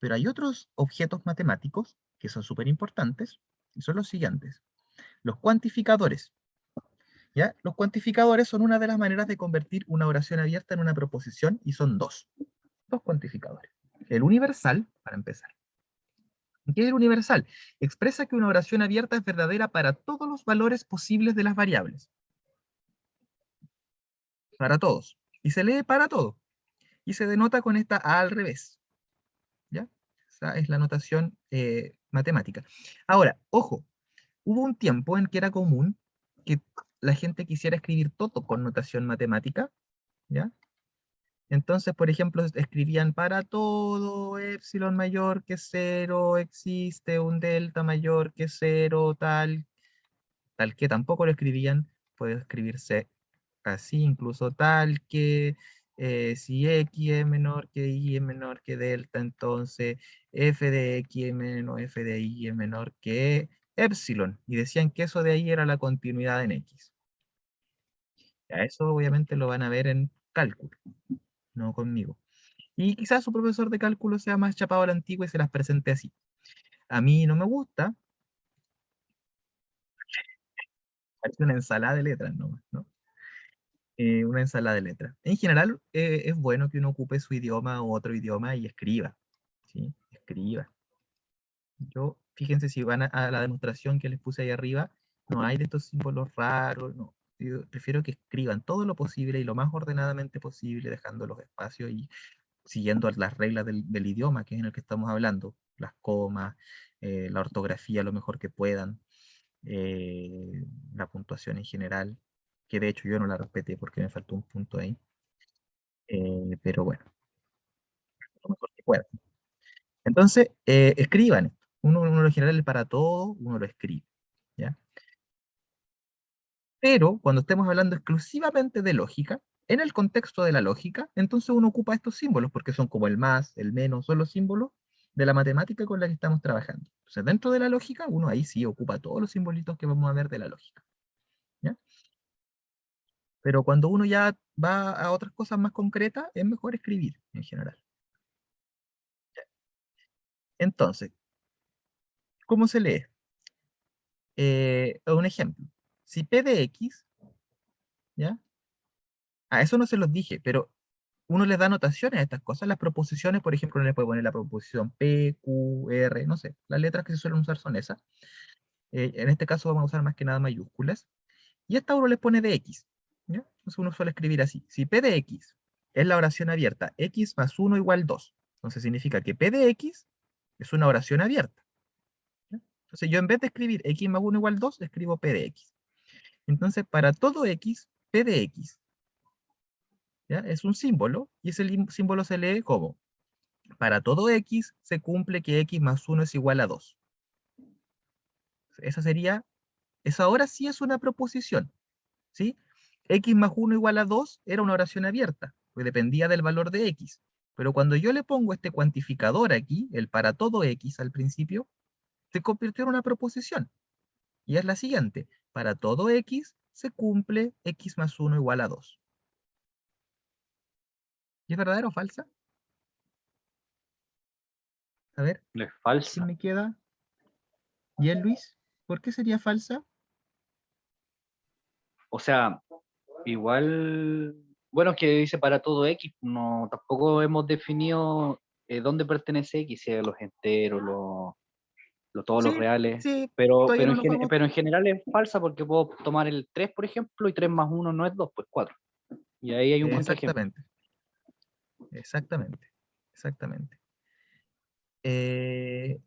pero hay otros objetos matemáticos que son súper importantes y son los siguientes. Los cuantificadores. ¿Ya? Los cuantificadores son una de las maneras de convertir una oración abierta en una proposición y son dos. Dos cuantificadores. El universal, para empezar. ¿Qué es el universal? Expresa que una oración abierta es verdadera para todos los valores posibles de las variables. Para todos. Y se lee para todo. Y se denota con esta A al revés. ¿Ya? Esa es la notación matemática. Ahora, ojo, hubo un tiempo en que era común que la gente quisiera escribir todo con notación matemática, ¿ya? Entonces, por ejemplo, escribían para todo epsilon mayor que cero, existe un delta mayor que cero, tal que tampoco lo escribían, puede escribirse así, incluso tal que si x es menor que y es menor que delta, entonces f de x es menos f de y es menor que epsilon. Y decían que eso de ahí era la continuidad en x. Ya, eso obviamente lo van a ver en cálculo, no conmigo. Y quizás su profesor de cálculo sea más chapado a la antigua y se las presente así. A mí no me gusta, parece una ensalada de letras nomás, ¿no? Una ensalada de letras. En general, es bueno que uno ocupe su idioma o otro idioma y escriba, ¿sí? Escriba. Yo, fíjense, si van a la demostración que les puse ahí arriba, no hay de estos símbolos raros, no. Yo prefiero que escriban todo lo posible y lo más ordenadamente posible, dejando los espacios y siguiendo las reglas del idioma, que es en el que estamos hablando, las comas, la ortografía lo mejor que puedan, la puntuación en general, que de hecho yo no la respeté porque me faltó un punto ahí, pero bueno, lo mejor que puedan. Entonces, escriban esto. Uno lo general es para todo, uno lo escribe, ¿ya? Pero cuando estemos hablando exclusivamente de lógica, en el contexto de la lógica, entonces uno ocupa estos símbolos porque son como el más, el menos, son los símbolos de la matemática con la que estamos trabajando. Entonces, dentro de la lógica, uno ahí sí ocupa todos los simbolitos que vamos a ver de la lógica, ¿ya? Pero cuando uno ya va a otras cosas más concretas, es mejor escribir en general. Entonces, ¿cómo se lee? Un ejemplo. Si P de X, ¿ya? A eso no se los dije, pero uno les da notaciones a estas cosas. Las proposiciones, por ejemplo, uno le puede poner la proposición P, Q, R, no sé. Las letras que se suelen usar son esas. En este caso vamos a usar más que nada mayúsculas. Y esta uno les pone de X, ¿ya? Entonces uno suele escribir así. Si P de X es la oración abierta, X más 1 igual 2. Entonces significa que P de X es una oración abierta, ¿ya? Entonces yo en vez de escribir X más 1 igual 2, escribo P de X. Entonces para todo X, P de X, ¿ya? Es un símbolo y ese símbolo se lee como para todo X se cumple que X más 1 es igual a 2. Esa ahora sí es una proposición, ¿sí? X más 1 igual a 2 era una oración abierta, pues dependía del valor de X. Pero cuando yo le pongo este cuantificador aquí, el para todo X al principio, se convirtió en una proposición. Y es la siguiente. Para todo X se cumple X más 1 igual a 2. ¿Y es verdadera o falsa? A ver, Es ¿quién falsa. me queda? ¿Y el Luis? ¿Por qué sería falsa? O sea, igual, bueno, es que dice para todo X, no, tampoco hemos definido dónde pertenece X, si a los enteros, todos los Sí, reales, sí, pero, todavía no nos vamos. pero en general es falsa porque puedo tomar el 3, por ejemplo, y 3 más 1 no es 2, pues 4. Y ahí hay un contraejemplo. Exactamente, exactamente, exactamente. Eh,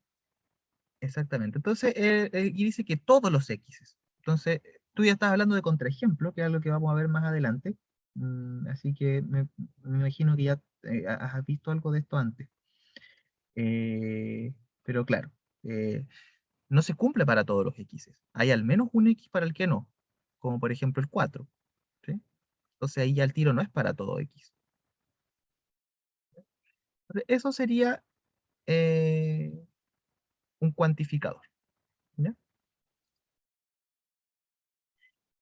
exactamente. Entonces, y dice que todos los X. Entonces, tú ya estás hablando de contraejemplo, que es algo que vamos a ver más adelante. Así que me imagino que ya has visto algo de esto antes. Pero claro, eh, no se cumple para todos los X. Hay al menos un X para el que no, como por ejemplo el 4. ¿Sí? Entonces ahí ya el tiro no es para todo X. Entonces, eso sería eh, un cuantificador. ¿Ya?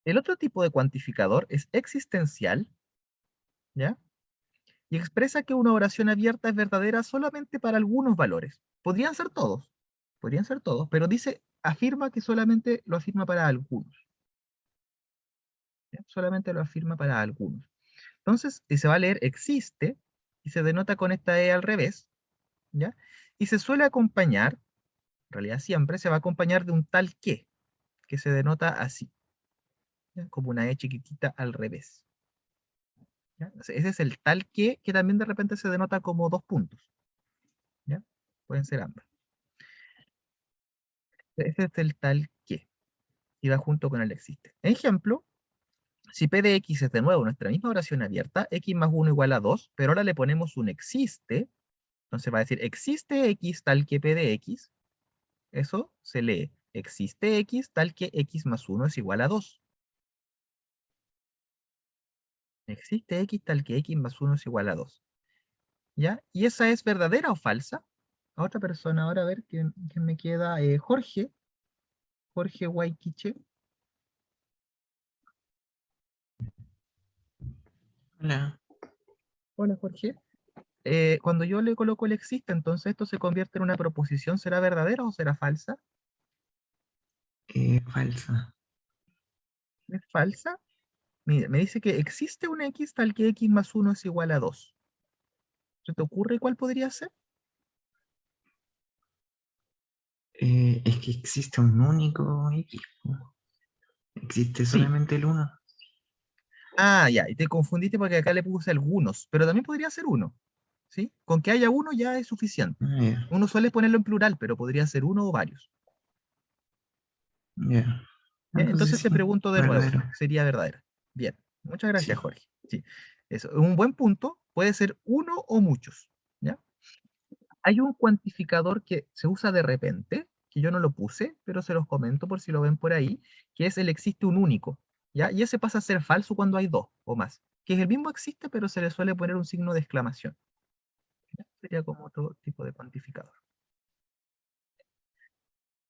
El otro tipo de cuantificador es existencial, ¿ya? Y expresa que una oración abierta es verdadera solamente para algunos valores. Podrían ser todos, pero afirma que solamente lo afirma para algunos. ¿Ya? Solamente lo afirma para algunos. Entonces, si se va a leer existe, y se denota con esta E al revés, ¿ya? Y se suele acompañar, en realidad siempre, se va a acompañar de un tal que se denota así, ¿ya? Como una E chiquitita al revés. ¿Ya? Ese es el tal que también de repente se denota como dos puntos. ¿Ya? Pueden ser ambas. Ese es el tal y va junto con el existe. Ejemplo, si P de X es de nuevo nuestra misma oración abierta, X más 1 igual a 2, pero ahora le ponemos un existe, entonces va a decir existe X tal que P de X, eso se lee existe X tal que X más 1 es igual a 2. Existe X tal que X más 1 es igual a 2. ¿Ya? ¿Y esa es verdadera o falsa? A otra persona, ahora a ver quién me queda. Jorge Guayquiche. Hola. Hola, Jorge. Cuando yo le coloco el existe, entonces esto se convierte en una proposición. ¿Será verdadera o será falsa? Falsa. ¿Es falsa? Mira, me dice que existe un X tal que X más 1 es igual a 2. ¿Se te ocurre cuál podría ser? Es que existe un único X, po. Existe Sí. solamente el uno. Ah, ya, y te confundiste porque acá le puse algunos, pero también podría ser uno. ¿Sí? Con que haya uno ya es suficiente. Ah, ya, Uno suele ponerlo en plural, pero podría ser uno o varios. ya. Bien, Entonces entonces te sí, pregunto de nuevo, verdadero. ¿sería verdadera? Bien, muchas gracias, Sí. Jorge. Sí, eso, un buen punto puede ser uno o muchos, ¿ya? Hay un cuantificador que se usa de repente, que yo no lo puse, pero se los comento por si lo ven por ahí, que es el existe un único, ¿ya? Y ese pasa a ser falso cuando hay dos o más, que es el mismo existe, pero se le suele poner un signo de exclamación. ¿Ya? Sería como otro tipo de cuantificador.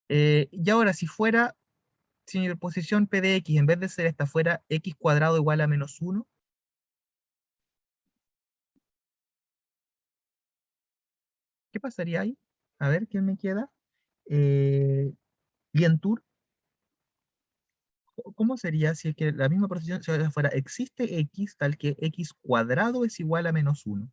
Y ahora, si mi posición P de X, en vez de ser esta, fuera X cuadrado igual a menos 1, ¿qué pasaría ahí? A ver, ¿quién me queda? Eh, Lientur, ¿cómo sería si es que la misma posición si fuera existe X tal que X cuadrado es igual a menos 1?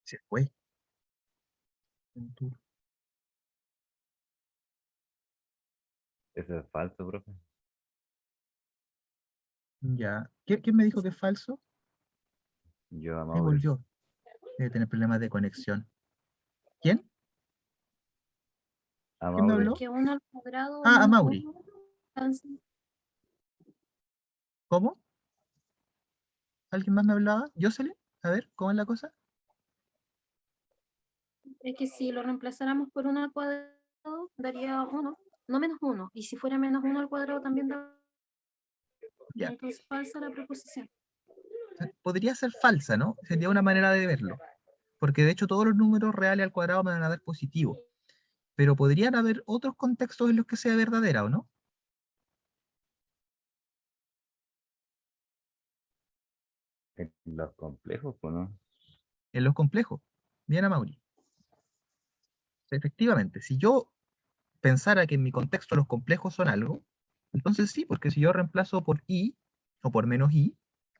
Se fue. Lientur. Eso es falso, profe. Ya. ¿Quién me dijo que es falso? Yo a Ahí Mauricio. volvió. Debe tener problemas de conexión. ¿Quién? ¿Quién me Mauri. habló? Porque 1 al cuadrado Ah, a menos Mauri. 1 dan cero. ¿Cómo? ¿Alguien más me hablaba? ¿Jocelyn? A ver, ¿cómo es la cosa? Es que si lo reemplazáramos por 1 al cuadrado, daría 1, no menos 1. Y si fuera menos 1 al cuadrado también da. Ya. Entonces falsa la proposición. Podría ser falsa, ¿no? Sería una manera de verlo. Porque de hecho todos los números reales al cuadrado me van a dar positivo. Pero podrían haber otros contextos en los que sea verdadera, ¿o no? En los complejos, pues, ¿no? En los complejos. Bien, Amaury. Efectivamente, si yo pensara que en mi contexto los complejos son algo, entonces sí, porque si yo reemplazo por i o por menos i,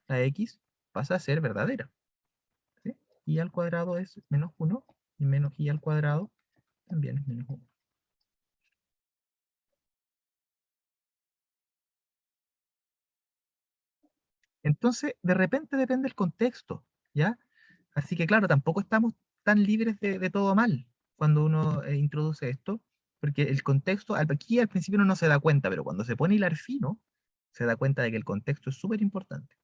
la x pasa a ser verdadera. ¿Sí? I al cuadrado es menos 1 y menos i al cuadrado también es menos 1. Entonces, de repente depende del contexto, ¿ya? Así que claro, tampoco estamos tan libres de todo mal cuando uno introduce esto, porque el contexto, aquí al principio uno no se da cuenta, pero cuando se pone a hilar fino, se da cuenta de que el contexto es súper importante.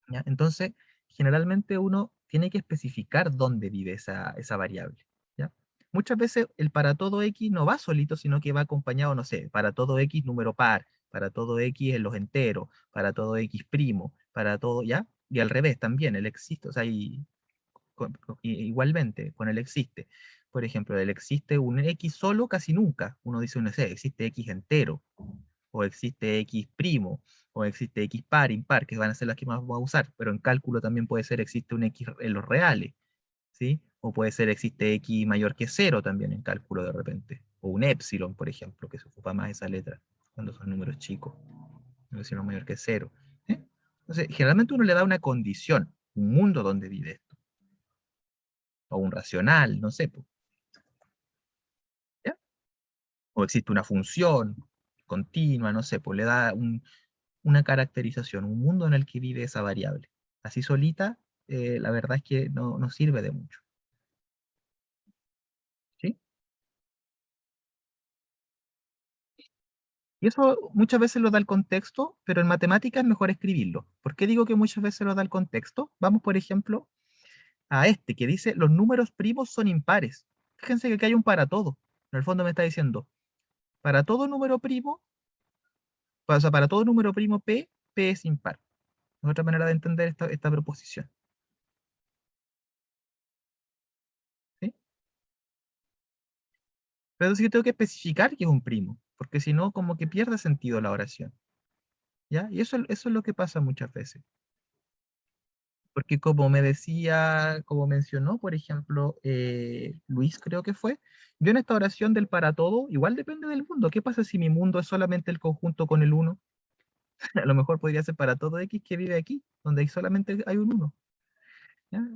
¿Ya? Entonces, generalmente uno tiene que especificar dónde vive esa variable, ¿ya? Muchas veces el para todo x no va solito, sino que va acompañado, no sé, para todo x número par, para todo x en los enteros, para todo x primo, para todo, ¿ya? Y al revés también, el existe, o sea, igualmente, con el existe. Por ejemplo, el existe un x solo casi nunca. Uno dice, no sé, existe x entero, o existe x primo, o existe x par, impar, que van a ser las que más vamos a usar, pero en cálculo también puede ser existe un x en los reales, ¿sí? O puede ser existe x mayor que cero también en cálculo de repente, o un épsilon, por ejemplo, que se ocupa más esa letra cuando son números chicos, un épsilon mayor que cero. ¿Eh? Entonces, generalmente uno le da una condición, un mundo donde vive esto, o un racional, no sé, ¿ya? O existe una función continua, no sé, pues le da una caracterización, un mundo en el que vive esa variable. Así solita, la verdad es que no sirve de mucho. ¿Sí? Y eso muchas veces lo da el contexto, pero en matemáticas es mejor escribirlo. ¿Por qué digo que muchas veces lo da el contexto? Vamos, por ejemplo, a este que dice los números primos son impares. Fíjense que aquí hay un para todo. En el fondo me está diciendo, para todo número primo, o sea, para todo número primo P es impar. Es otra manera de entender esta proposición. ¿Sí? Pero sí que tengo que especificar que es un primo, porque si no, como que pierde sentido la oración. ¿Ya? Y eso es lo que pasa muchas veces. Porque como me decía, como mencionó, por ejemplo, Luis creo que fue, yo en esta oración del para todo, igual depende del mundo. ¿Qué pasa si mi mundo es solamente el conjunto con el uno? A lo mejor podría ser para todo X que vive aquí, donde solamente hay un uno. ¿Ya?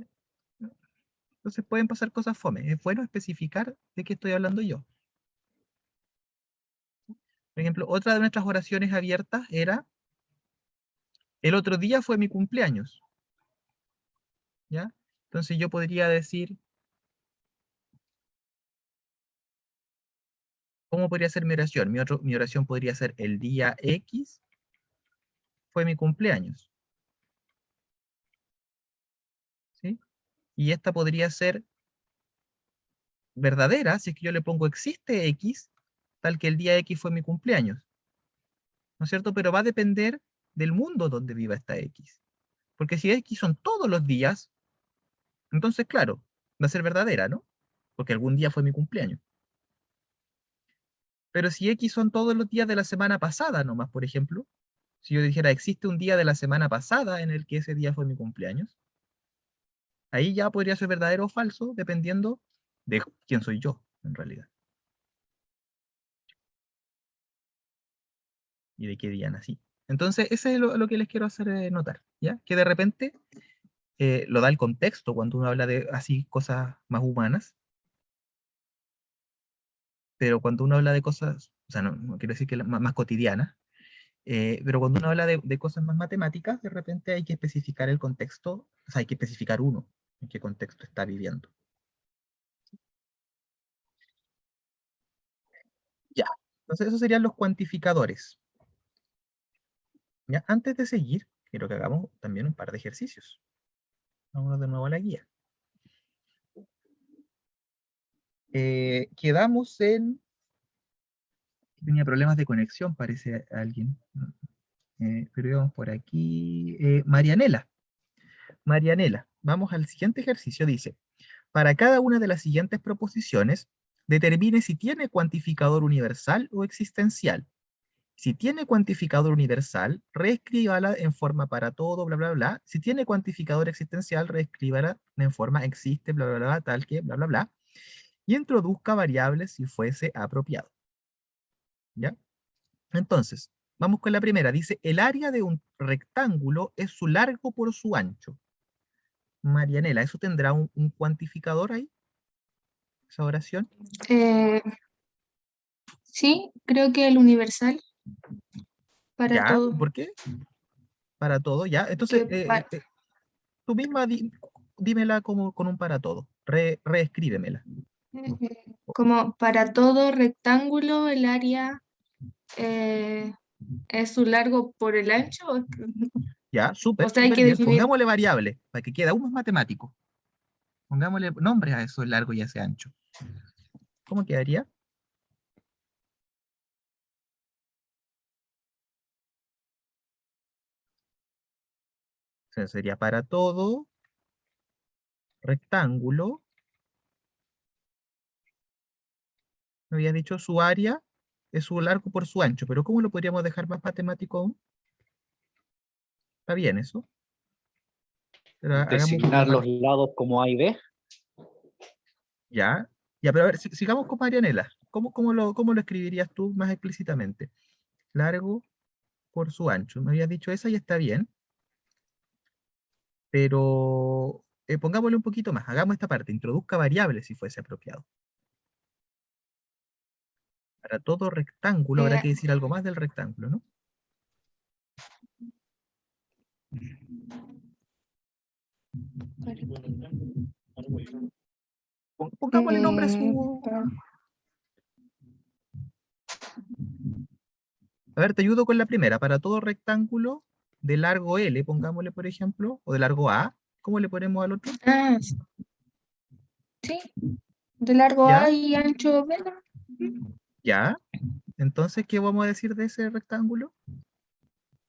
Entonces pueden pasar cosas fome. Es bueno especificar de qué estoy hablando yo. Por ejemplo, otra de nuestras oraciones abiertas era, el otro día fue mi cumpleaños. ¿Ya? Entonces yo podría decir, ¿cómo podría ser mi oración? Mi oración podría ser, el día X fue mi cumpleaños. ¿Sí? Y esta podría ser verdadera si es que yo le pongo existe X, tal que el día X fue mi cumpleaños. ¿No es cierto? Pero va a depender del mundo donde viva esta X. Porque si X son todos los días, entonces, claro, va a ser verdadera, ¿no? Porque algún día fue mi cumpleaños. Pero si X son todos los días de la semana pasada nomás, por ejemplo, si yo dijera existe un día de la semana pasada en el que ese día fue mi cumpleaños, ahí ya podría ser verdadero o falso, dependiendo de quién soy yo, en realidad, y de qué día nací. Entonces, ese es lo que les quiero hacer notar, ¿ya? Que de repente lo da el contexto cuando uno habla de así cosas más humanas, pero cuando uno habla de cosas, o sea, no quiero decir que más cotidianas, pero cuando uno habla de cosas más matemáticas, de repente hay que especificar el contexto, o sea, hay que especificar uno, en qué contexto está viviendo. Entonces, esos serían los cuantificadores. ¿Ya? Antes de seguir, quiero que hagamos también un par de ejercicios. Vámonos de nuevo a la guía. Quedamos en... Tenía problemas de conexión, parece alguien. Pero íbamos por aquí. Marianela. Marianela, vamos al siguiente ejercicio. Dice, para cada una de las siguientes proposiciones, determine si tiene cuantificador universal o existencial. Si tiene cuantificador universal, reescríbala en forma para todo, bla, bla, bla. Si tiene cuantificador existencial, reescríbala en forma existe, bla, bla, bla, tal que, bla, bla, bla. Y introduzca variables si fuese apropiado. ¿Ya? Entonces, vamos con la primera. Dice, el área de un rectángulo es su largo por su ancho. Marianela, ¿eso tendrá un cuantificador ahí? ¿Esa oración? Sí, creo que el universal para ¿Ya? todo. ¿Por qué? Para todo, ¿ya? Entonces, tú misma dímela como con un para todo. Reescríbemela. Como para todo rectángulo, el área es su largo por el ancho. Ya, O súper, sea, hay súper que bien. definir. Pongámosle variable, para que quede aún más matemático. Pongámosle nombres a eso, el largo y ese ancho. ¿Cómo quedaría? O sea, sería para todo rectángulo. Me había dicho su área es su largo por su ancho, pero ¿cómo lo podríamos dejar más matemático aún? ¿Está bien eso? Pero hagamos un poco Designar más. los lados como A y B. Ya, ya, pero a ver, sigamos con Marianela. ¿Cómo lo escribirías tú más explícitamente? Largo por su ancho. Me habías dicho esa y está bien, pero pongámosle un poquito más. Hagamos esta parte. Introduzca variables si fuese apropiado. Para todo rectángulo habrá Eh, que decir algo más del rectángulo, ¿no? Pongámosle nombre a su... A ver, te ayudo con la primera. Para todo rectángulo de largo L, pongámosle por ejemplo, o de largo A, ¿cómo le ponemos al otro? sí, de largo ¿Ya? A y ancho B. ¿Ya? Entonces, ¿qué vamos a decir de ese rectángulo?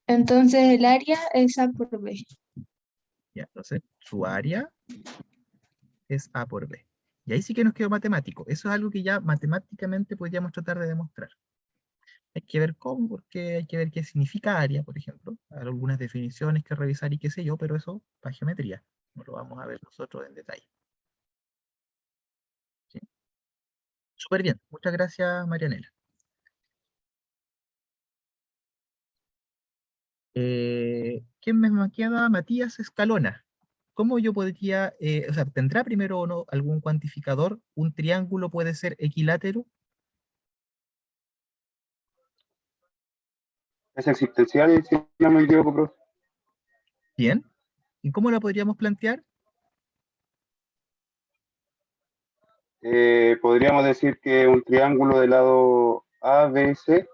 Entonces el área es A por B. Ya, entonces, su área es A por B. Y ahí sí que nos quedó matemático. Eso es algo que ya matemáticamente podríamos tratar de demostrar. Hay que ver cómo, porque hay que ver qué significa área, por ejemplo. Hay algunas definiciones que revisar y qué sé yo, pero eso para geometría. No lo vamos a ver nosotros en detalle. ¿Sí? Súper bien. Muchas gracias, Marianela. ¿Quién me queda? Matías Escalona. ¿Cómo yo podría, o sea, tendrá primero o no algún cuantificador? ¿Un triángulo puede ser equilátero? Es existencial, si no me equivoco, profe. Bien. ¿Y cómo la podríamos plantear? Podríamos decir que un triángulo de lado ABC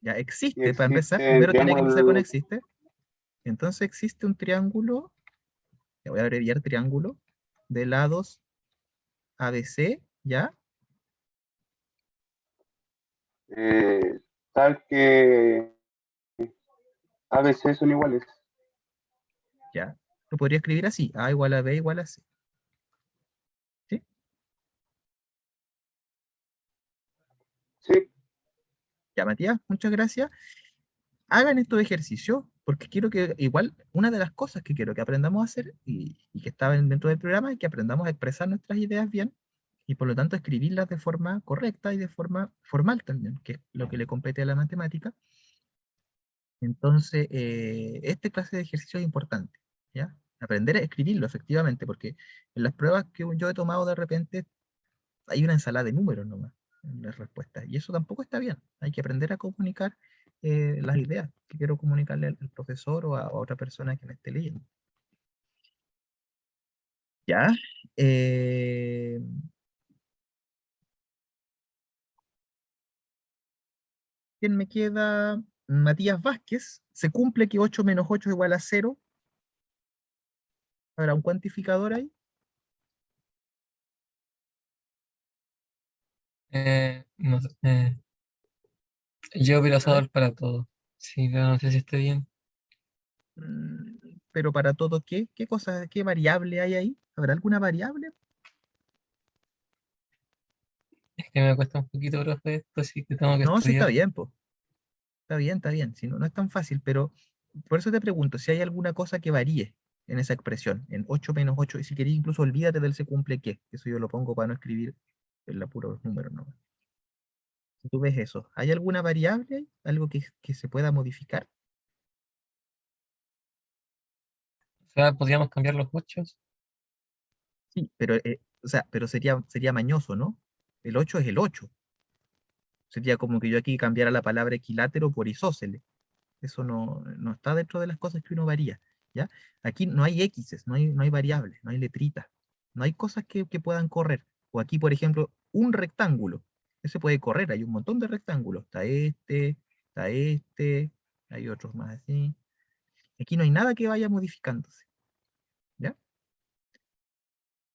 Ya y existe, para empezar. existe en Primero tiene que empezar con triángulo. existe. Entonces existe un triángulo, le voy a abreviar triángulo, de lados ABC, ¿ya? Tal que ABC son iguales. ¿Ya? Lo podría escribir así, A igual a B igual a C. ¿Sí? Sí, Ya, Matías, muchas gracias. Hagan estos ejercicios, porque quiero que, igual, una de las cosas que quiero que aprendamos a hacer, y que estaban dentro del programa, es que aprendamos a expresar nuestras ideas bien, y por lo tanto escribirlas de forma correcta y de forma formal también, que es lo que le compete a la matemática. Entonces, esta clase de ejercicio es importante, ¿ya? Aprender a escribirlo efectivamente, porque en las pruebas que yo he tomado de repente hay una ensalada de números nomás en las respuestas, y eso tampoco está bien. Hay que aprender a comunicar las ideas que quiero comunicarle al profesor o a otra persona que me esté leyendo. ¿Ya? Eh, ¿Quién me queda? Matías Vázquez. ¿Se cumple que 8 menos 8 es igual a 0? ¿Habrá un cuantificador ahí? No sé, yo hubiera A usado ver. el para todo. Sí, pero no sé si esté bien. Pero para todo, ¿qué? ¿Qué cosa, qué variable hay ahí? ¿Habrá alguna variable? Es que me cuesta un poquito, profe, esto, así que tengo que No, sí está estudiar. bien, pues. Está bien, está bien. Si no, no es tan fácil, pero por eso te pregunto si hay alguna cosa que varíe en esa expresión, en 8 menos 8, y si querés incluso olvídate del se cumple qué. Eso yo lo pongo para no escribir el puro número, ¿no? Si tú ves eso, ¿hay alguna variable ahí? ¿Algo que se pueda modificar? O sea, podríamos cambiar los 8. Sí, pero, o sea, pero sería mañoso, ¿no? El 8 es el 8. Sería como que yo aquí cambiara la palabra equilátero por isósceles. Eso no está dentro de las cosas que uno varía, ¿ya? Aquí no hay x's, no hay variables, no hay letritas, no hay cosas que puedan correr. O aquí, por ejemplo, un rectángulo. Ese puede correr, hay un montón de rectángulos. Está este, hay otros más así. Aquí no hay nada que vaya modificándose, ¿ya?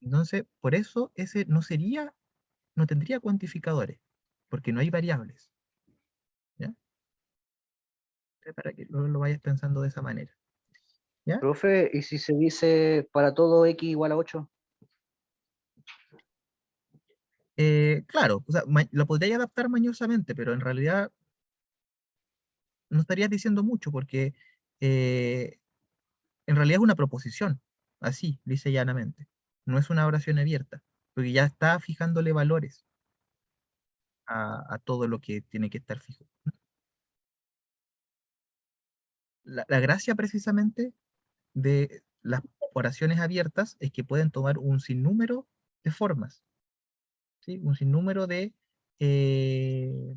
Entonces, por eso ese no tendría cuantificadores, porque no hay variables, ¿ya? Para que lo vayas pensando de esa manera, ¿ya? Profe, ¿y si se dice para todo x igual a 8? Claro, o sea, lo podría adaptar mañosamente, pero en realidad no estarías diciendo mucho porque eh, en realidad es una proposición, así, dice llanamente. No es una oración abierta, porque ya está fijándole valores a todo lo que tiene que estar fijo. La gracia precisamente de las oraciones abiertas es que pueden tomar un sinnúmero de formas, ¿sí? Un sinnúmero eh,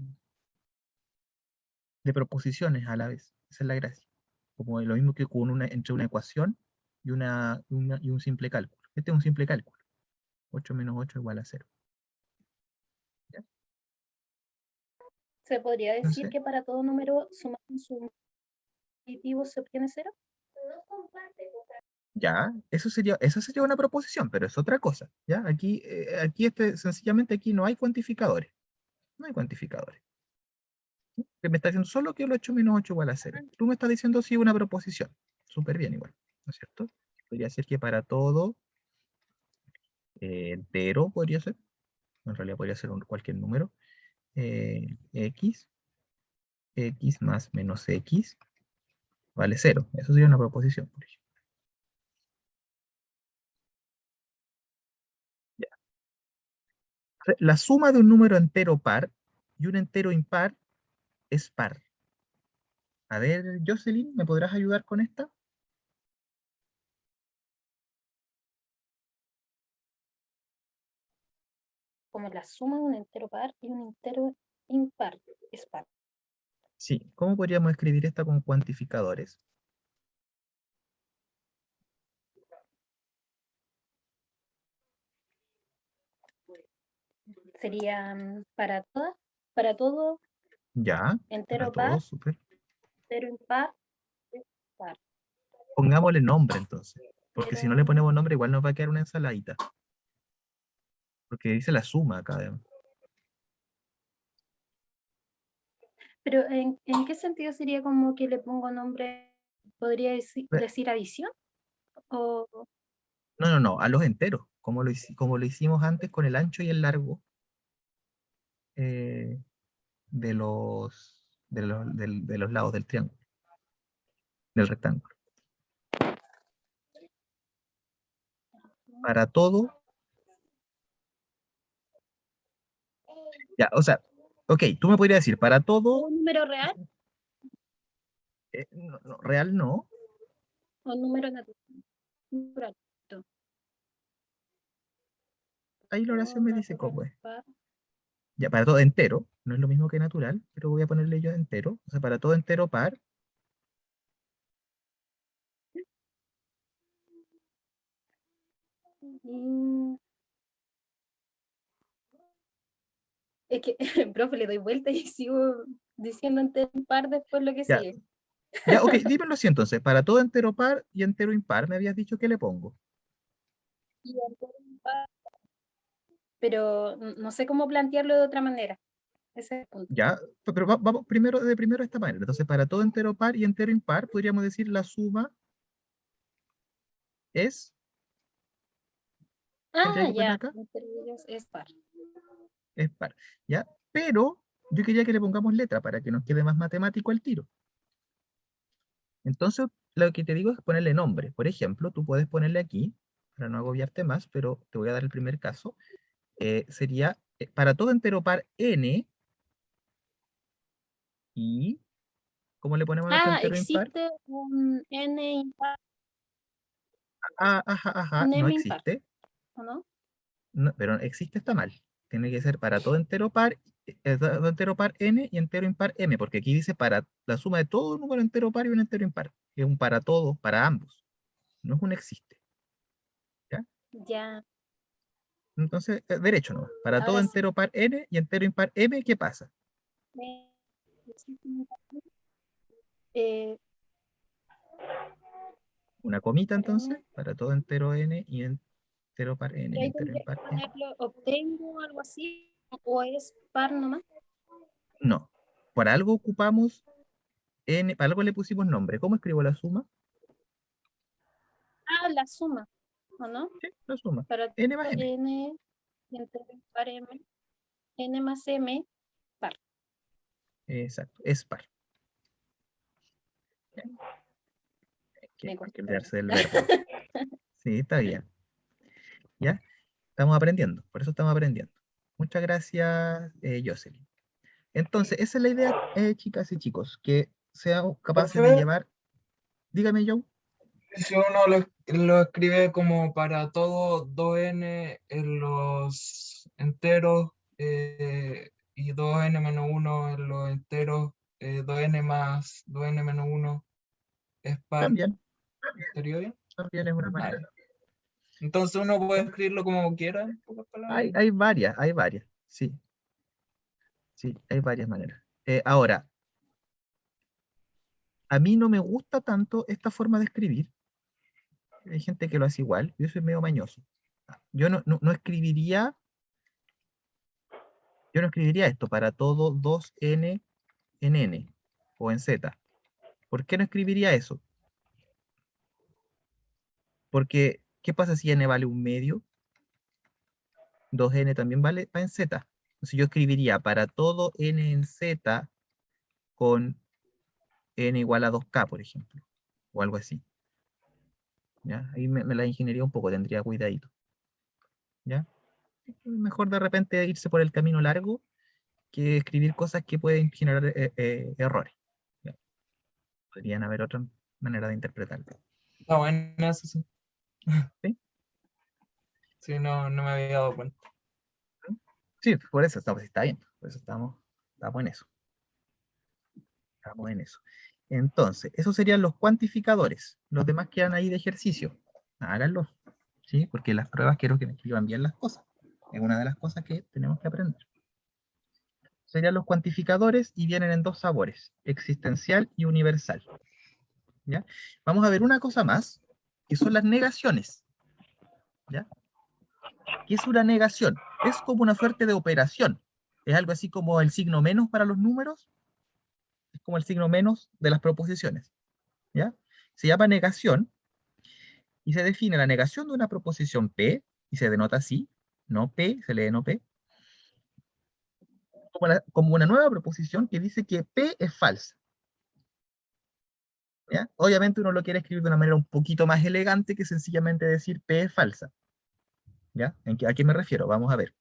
de proposiciones a la vez. Esa es la gracia. Como lo mismo que con entre una ecuación y un simple cálculo. Este es un simple cálculo. 8 menos 8 igual a 0. ¿Ya? ¿Se podría decir Entonces, que para todo número sumando su aditivo se obtiene cero? ya, eso sería una proposición, pero es otra cosa. ¿Ya? Sencillamente aquí no hay cuantificadores. No hay cuantificadores. ¿Sí? Que me está diciendo solo que el 8 menos 8 igual a 0. Tú me estás diciendo sí una proposición. Súper bien igual, ¿no es cierto? Podría ser que para todo entero podría ser. En realidad podría ser cualquier número. X más menos X vale 0. Eso sería una proposición, por ejemplo. Ya. La suma de un número entero par y un entero impar es par. A ver, Jocelyn, ¿me podrás ayudar con esta? Como la suma de un entero par y un entero impar es par. Sí, ¿cómo podríamos escribir esta con cuantificadores? Sería para todo Ya, para entero par, todos, súper. entero impar, par. Pongámosle nombre entonces, porque si no le Pero, ponemos nombre igual nos va a quedar una ensaladita, porque dice la suma acá además. pero ¿en qué sentido sería como que le pongo nombre? ¿Podría decir adición? O No, a los enteros, como lo hicimos antes con el ancho y el largo eh, de los lados del triángulo, del rectángulo. Para todo, ya, o sea, ok, tú me podrías decir, para todo, un número real real no, o un número natural. ahí la oración Todo me dice natural cómo es. par. Ya, para todo entero, no es lo mismo que natural, pero voy a ponerle yo entero, o sea, para todo entero par, Y Es que, profe, le doy vuelta y sigo diciendo entero impar después lo que Ya, sigue. ya, ok, dímelo así entonces. Para todo entero par y entero impar, me habías dicho que le pongo. Y entero impar, pero no sé cómo plantearlo de otra manera. Ese es el punto. Ya, pero vamos primero de primero de esta manera. Entonces, para todo entero par y entero impar, podríamos decir la suma es. ¿Cachai que pone Ya, acá? entre ellos es par. Es par. ¿Ya? Pero yo quería que le pongamos letra para que nos quede más matemático el tiro. Entonces, lo que te digo es ponerle nombre. Por ejemplo, tú puedes ponerle aquí, para no agobiarte más, pero te voy a dar el primer caso. Sería para todo entero par n y ¿cómo le ponemos a nuestro entero impar? Existe un n impar, Ah, ajá, ajá, un no m impar, existe. ¿o no? No, pero existe está mal. Tiene que ser para todo entero par, todo entero par n y entero impar m, porque aquí dice para la suma de todo un número entero par y un entero impar. Es un para todo, para ambos. No es un existe. ¿Ya? Ya, Entonces, derecho no. Para todo ahora sí. entero par n y entero impar m, ¿qué pasa? Existe un impar, eh, Una comita entonces, n, para todo entero n y entero par n y y ahí entero tendría que impar m. ponerlo, obtengo algo así, o es par nomás. No. Por algo ocupamos n, para algo le pusimos nombre. ¿Cómo escribo la suma? La suma, ¿o no? Sí, la suma. Para N más m. n y entero impar m, n más m, par. Exacto, es par. Ya, Me hay que costó. olvidarse del verbo. Sí, está bien. ¿Ya? Estamos aprendiendo, por eso estamos aprendiendo. Muchas gracias, Jocelyn. Entonces, esa es la idea, chicas y chicos, que seamos capaces de Profe, llevar. Dígame, Joe. si uno lo escribe como para todo 2n en los enteros y 2n menos 1 en los enteros, 2n más 2n menos 1 es par, También, ¿estaría bien? también es una Ah, manera. ya. Entonces uno puede ¿Ya? escribirlo como quiera, en pocas palabras. Hay varias, sí, sí, hay varias maneras. Ahora, a mí no me gusta tanto esta forma de escribir. Hay gente que lo hace igual, yo soy medio mañoso. Yo no escribiría, yo no escribiría esto para todo 2n en n o en z. ¿Por qué no escribiría eso? Porque, ¿qué pasa si n vale un medio? 2n también vale va en z. Entonces yo escribiría para todo n en z con n igual a 2k, por ejemplo, o algo así. ¿Ya? Ahí me la ingeniería un poco, tendría cuidadito. ¿Ya? Mejor de repente irse por el camino largo que escribir cosas que pueden generar errores. ¿Ya? Podrían haber otra manera de interpretarlo. Está bueno eso, sí. ¿Sí? Sí, no me había dado cuenta. Sí, por eso estamos, está bien. Por eso estamos en eso. Estamos en eso. Entonces, esos serían los cuantificadores. Los demás quedan ahí de ejercicio. Háganlos. ¿Sí? Porque las pruebas quiero que me escriban bien las cosas. Es una de las cosas que tenemos que aprender. Serían los cuantificadores y vienen en dos sabores, existencial y universal. ¿Ya? Vamos a ver una cosa más, que son las negaciones. ¿Ya? ¿Qué es una negación? Es como una suerte de operación. Es algo así como el signo menos para los números, es como el signo menos de las proposiciones. ¿Ya? Se llama negación y se define la negación de una proposición P, y se denota así, no P, se lee no P, como una nueva proposición que dice que P es falsa. ¿Ya? Obviamente uno lo quiere escribir de una manera un poquito más elegante que sencillamente decir P es falsa. ¿Ya? ¿A qué me refiero? Vamos a ver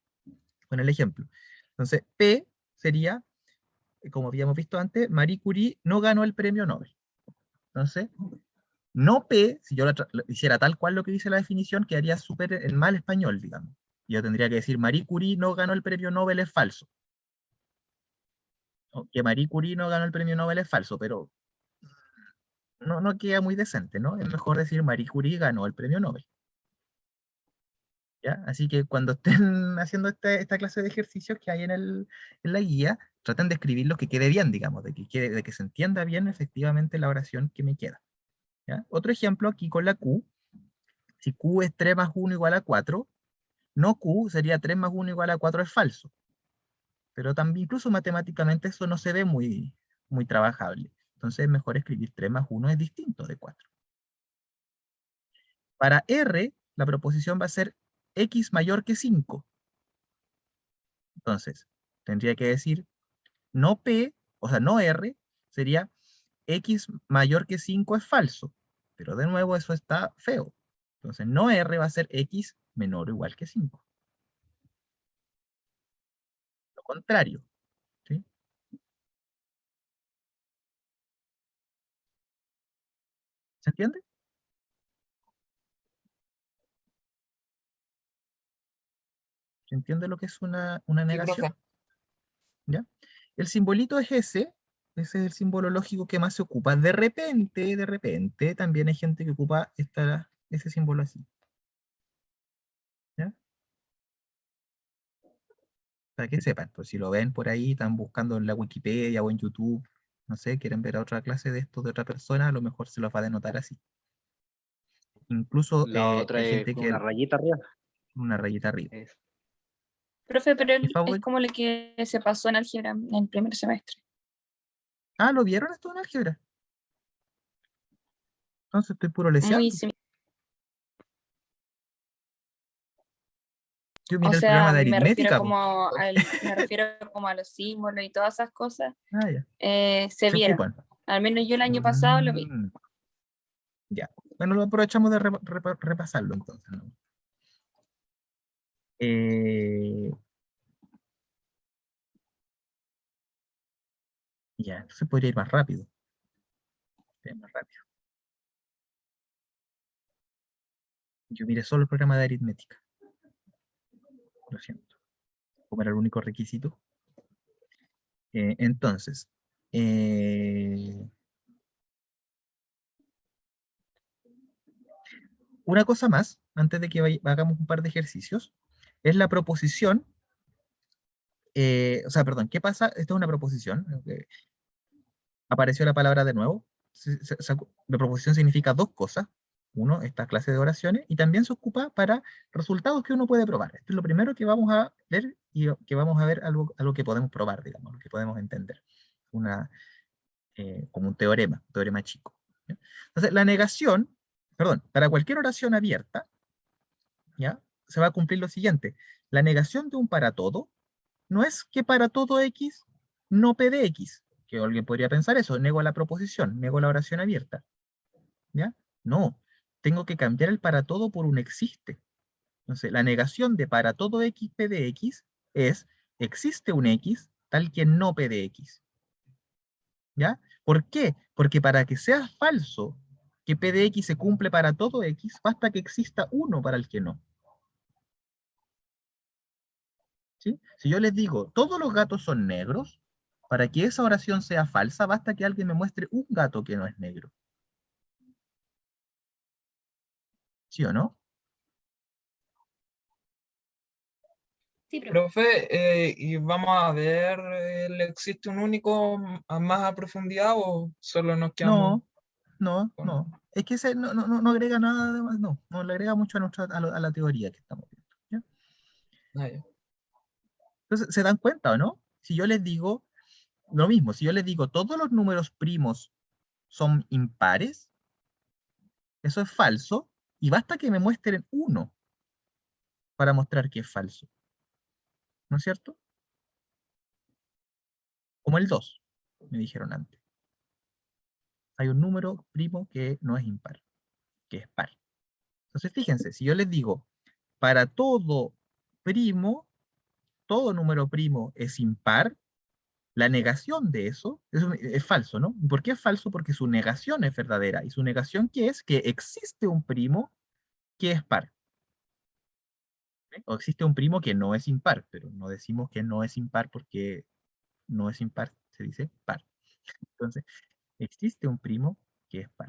con el ejemplo. Entonces, P sería, como habíamos visto antes, Marie Curie no ganó el premio Nobel. Entonces, no P, si yo lo hiciera tal cual lo que dice la definición, quedaría súper en mal español, digamos. Yo tendría que decir, Marie Curie no ganó el premio Nobel es falso. O que Marie Curie no ganó el premio Nobel es falso, pero no queda muy decente, ¿no? Es mejor decir Marie Curie ganó el premio Nobel. ¿Ya? Así que cuando estén haciendo esta clase de ejercicios que hay en la guía, traten de escribirlo que quede bien, digamos, de que se entienda bien efectivamente la oración que me queda. ¿Ya? Otro ejemplo aquí con la Q. Si Q es 3 más 1 igual a 4, no Q sería 3 más 1 igual a 4 es falso. Pero también incluso matemáticamente eso no se ve muy trabajable. Entonces es mejor escribir 3 más 1 es distinto de 4. Para R, la proposición va a ser X mayor que 5. Entonces, tendría que decir no P, o sea, no R, sería X mayor que 5 es falso. Pero de nuevo eso está feo. Entonces, no R va a ser X menor o igual que 5. Lo contrario. ¿Sí? ¿Se entiende? ¿Se entiende lo que es una Sí, negación? profe. ¿Ya? El simbolito es ese es el símbolo lógico que más se ocupa. De repente, también hay gente que ocupa ese símbolo así. ¿Ya? Para que sepan, pues si lo ven por ahí, están buscando en la Wikipedia o en YouTube, no sé, quieren ver a otra clase de esto de otra persona, a lo mejor se los va a denotar así. Incluso La otra hay es gente con que una rayita arriba. una rayita arriba. Es- Profe, pero Mi es favor- como lo que se pasó en álgebra en el primer semestre. Ah, ¿lo vieron esto en álgebra? Entonces estoy puro Muy leseando. similar. Yo O miré el programa sea, de me refiero aritmética, po. como me refiero como a los símbolos y todas esas cosas Ah, ya. se Se vieron. ocupan. Al menos yo el año pasado lo vi. Mm, ya. Bueno, lo aprovechamos de repasarlo entonces, ¿no? Eh, ya, entonces podría ir más rápido. Más rápido. Yo miré solo el programa de aritmética. Lo siento. Como era el único requisito. Entonces, una cosa más, antes de que hagamos un par de ejercicios, es la proposición. O sea, perdón, ¿qué pasa? Esta es una proposición. Apareció la palabra de nuevo. La proposición significa dos cosas. Uno, esta clase de oraciones, y también se ocupa para resultados que uno puede probar. Esto es lo primero que vamos a ver y que vamos a ver algo que podemos probar, digamos, lo que podemos entender. Como un teorema chico. ¿Ya? Entonces, la negación, perdón, para cualquier oración abierta, ¿ya? Se va a cumplir lo siguiente. La negación de un para todo no es que para todo X no P de X, que alguien podría pensar eso, nego la proposición, nego la oración abierta. ¿Ya? No, tengo que cambiar el para todo por un existe. Entonces, la negación de para todo X P de X es existe un X tal que no P de X. ¿Ya? ¿Por qué? Porque para que sea falso que P de X se cumple para todo X, basta que exista uno para el que no. ¿Sí? Si yo les digo, todos los gatos son negros, para que esa oración sea falsa, basta que alguien me muestre un gato que no es negro. ¿Sí o no? Sí, profe. Profe, ¿y vamos a ver, existe un único más a profundidad o solo nos quedamos No. con... Es que no agrega nada de más, no le agrega mucho a la teoría que estamos viendo. ¿Ya? Ah, ya. Entonces, ¿se dan cuenta o no? Si yo les digo lo mismo, si yo les digo todos los números primos son impares, eso es falso, y basta que me muestren uno para mostrar que es falso. ¿No es cierto? Como el 2, me dijeron antes. Hay un número primo que no es impar, que es par. Entonces, fíjense, si yo les digo, para todo primo, todo número primo es impar, la negación de eso es falso, ¿no? ¿Por qué es falso? Porque su negación es verdadera. ¿Y su negación qué es? Que existe un primo que es par. ¿Sí? O existe un primo que no es impar, pero no decimos que no es impar porque no es impar, se dice par. Entonces, existe un primo que es par.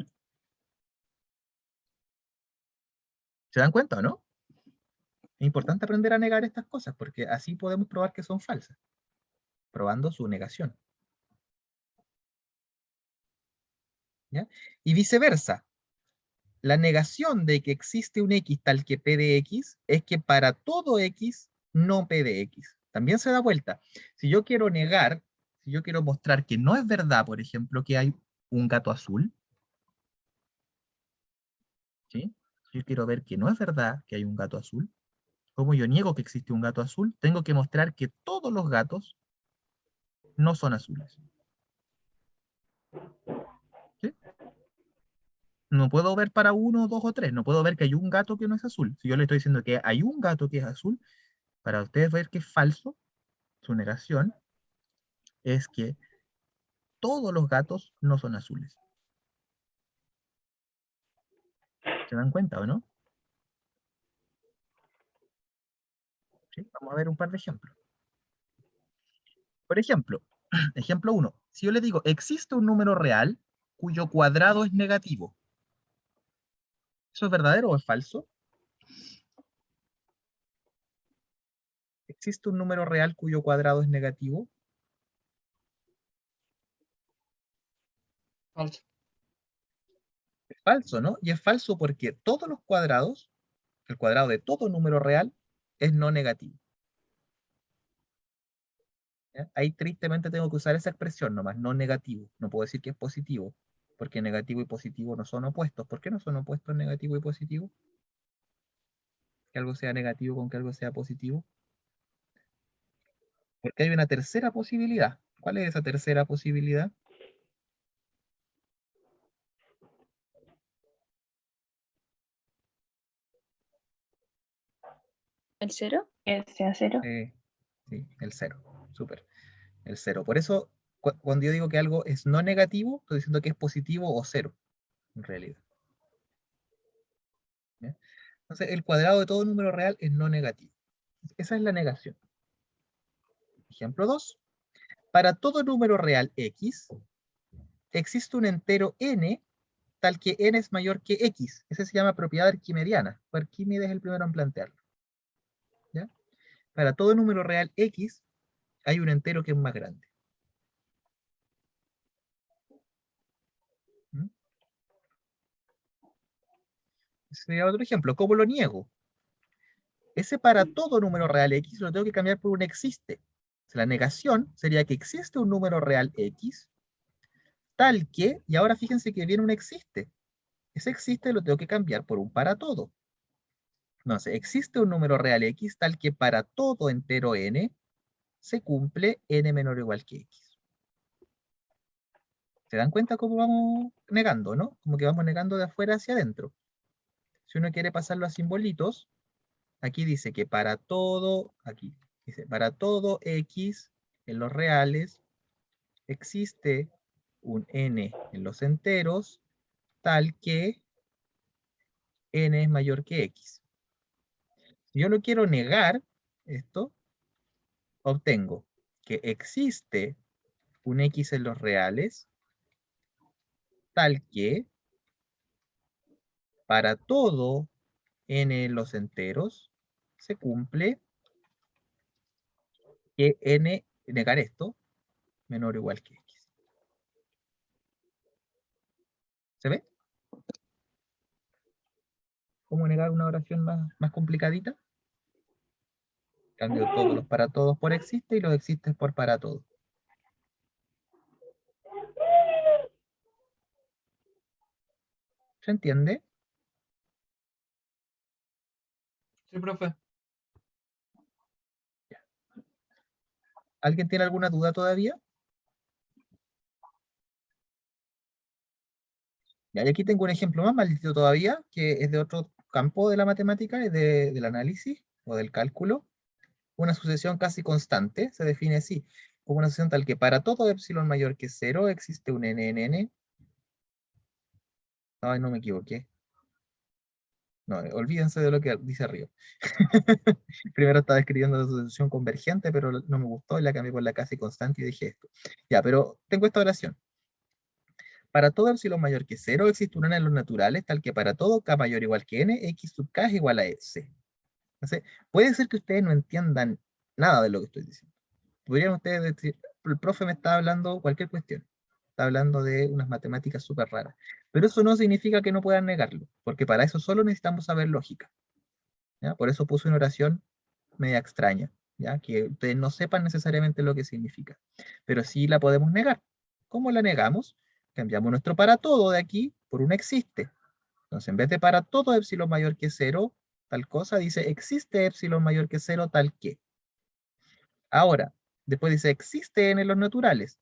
¿Se dan cuenta o no? Es importante aprender a negar estas cosas, porque así podemos probar que son falsas, probando su negación. ¿Ya? Y viceversa. La negación de que existe un X tal que P de X es que para todo X no P de X. También se da vuelta. Si yo quiero negar, si yo quiero mostrar que no es verdad, por ejemplo, que hay un gato azul, ¿sí? Si yo quiero ver que no es verdad que hay un gato azul, ¿cómo yo niego que existe un gato azul? Tengo que mostrar que todos los gatos no son azules. ¿Sí? No puedo ver para uno, dos o tres. No puedo ver que hay un gato que no es azul. Si yo le estoy diciendo que hay un gato que es azul, para ustedes ver que es falso, su negación es que todos los gatos no son azules. ¿Se dan cuenta o no? ¿Sí? Vamos a ver un par de ejemplos. Por ejemplo, ejemplo 1. Si yo le digo, existe un número real cuyo cuadrado es negativo. ¿Eso es verdadero o es falso? ¿Existe un número real cuyo cuadrado es negativo? Falso. Es falso, ¿no? Y es falso porque todos los cuadrados, el cuadrado de todo número real, es no negativo. ¿Ya? Ahí tristemente tengo que usar esa expresión nomás, no negativo. No puedo decir que es positivo, porque negativo y positivo no son opuestos. ¿Por qué no son opuestos negativo y positivo? Que algo sea negativo con que algo sea positivo. Porque hay una tercera posibilidad. ¿Cuál es esa tercera posibilidad? ¿El cero? ¿Que sea cero? Sí, el cero. Súper. El cero. Por eso, cuando yo digo que algo es no negativo, estoy diciendo que es positivo o cero, en realidad. ¿Ya? Entonces, el cuadrado de todo número real es no negativo. Esa es la negación. Ejemplo 2. Para todo número real x, existe un entero n tal que n es mayor que x. Ese se llama propiedad arquimediana. Arquímedes es el primero en plantearlo. ¿Ya? Para todo número real x, hay un entero que es más grande. ¿Mm? Ese sería otro ejemplo. ¿Cómo lo niego? Ese para todo número real x lo tengo que cambiar por un existe. La negación sería que existe un número real x tal que, y ahora fíjense que viene un existe. Ese existe lo tengo que cambiar por un para todo. Entonces, existe un número real x tal que para todo entero n se cumple n menor o igual que x. ¿Se dan cuenta cómo vamos negando, no? Como que vamos negando de afuera hacia adentro. Si uno quiere pasarlo a simbolitos, aquí dice que para todo, aquí dice, para todo x en los reales existe un n en los enteros tal que n es mayor que x. Si yo lo quiero negar, esto, obtengo que existe un x en los reales tal que para todo n en los enteros se cumple que n, negar esto, menor o igual que x. ¿Se ve? ¿Cómo negar una oración más complicadita? Cambio todos los para todos por existe y los existes por para todos. ¿Se entiende? Sí, profe. ¿Alguien tiene alguna duda todavía? Ya, y aquí tengo un ejemplo más maldito todavía, que es de otro campo de la matemática, es del análisis o del cálculo. Una sucesión casi constante se define así, como una sucesión tal que para todo epsilon mayor que 0 existe un n. Ay, no me equivoqué. No, olvídense de lo que dice arriba. Primero estaba escribiendo la sucesión convergente, pero no me gustó y la cambié por la casi constante y dije esto. Ya, pero tengo esta oración. Para todo epsilon mayor que 0 existe un n en los naturales, tal que para todo k mayor o igual que n, x sub k es igual a s. Entonces, puede ser que ustedes no entiendan nada de lo que estoy diciendo. Podrían ustedes decir, el profe me está hablando cualquier cuestión. Está hablando de unas matemáticas súper raras. Pero eso no significa que no puedan negarlo, porque para eso solo necesitamos saber lógica. ¿Ya? Por eso puse una oración media extraña, ¿ya? Que ustedes no sepan necesariamente lo que significa. Pero sí la podemos negar. ¿Cómo la negamos? Cambiamos nuestro para todo de aquí por un existe. Entonces, en vez de para todo epsilon mayor que 0, tal cosa, dice existe epsilon mayor que 0 tal que. Ahora, después dice existe n en los naturales,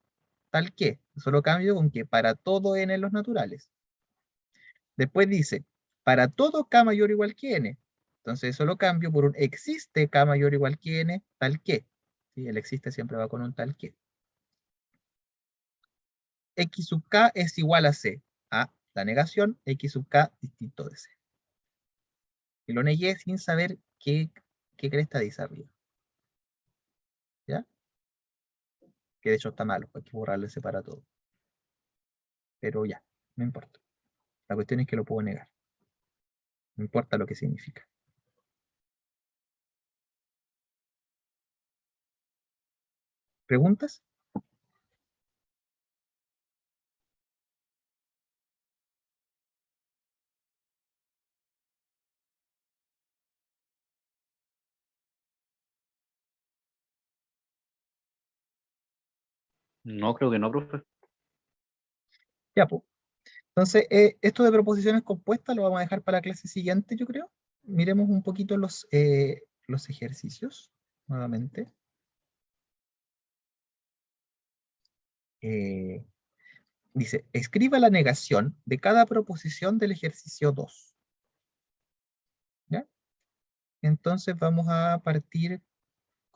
tal que. Solo cambio con que para todo n en los naturales. Después dice, para todo k mayor o igual que n. Entonces solo cambio por un existe k mayor o igual que n, tal que. ¿Sí? El existe siempre va con un tal que. X sub k es igual a c. A la negación, x sub k distinto de c. Y lo negué sin saber qué cresta dice arriba. ¿Ya? Que de hecho está malo, hay que borrarle ese para todo. Pero ya, no importa. La cuestión es que lo puedo negar. No importa lo que significa. ¿Preguntas? No, creo que no, profe. Ya, pues. Entonces, esto de proposiciones compuestas lo vamos a dejar para la clase siguiente, yo creo. Miremos un poquito los ejercicios, nuevamente. Dice, escriba la negación de cada proposición del ejercicio 2. ¿Ya? Entonces vamos a partir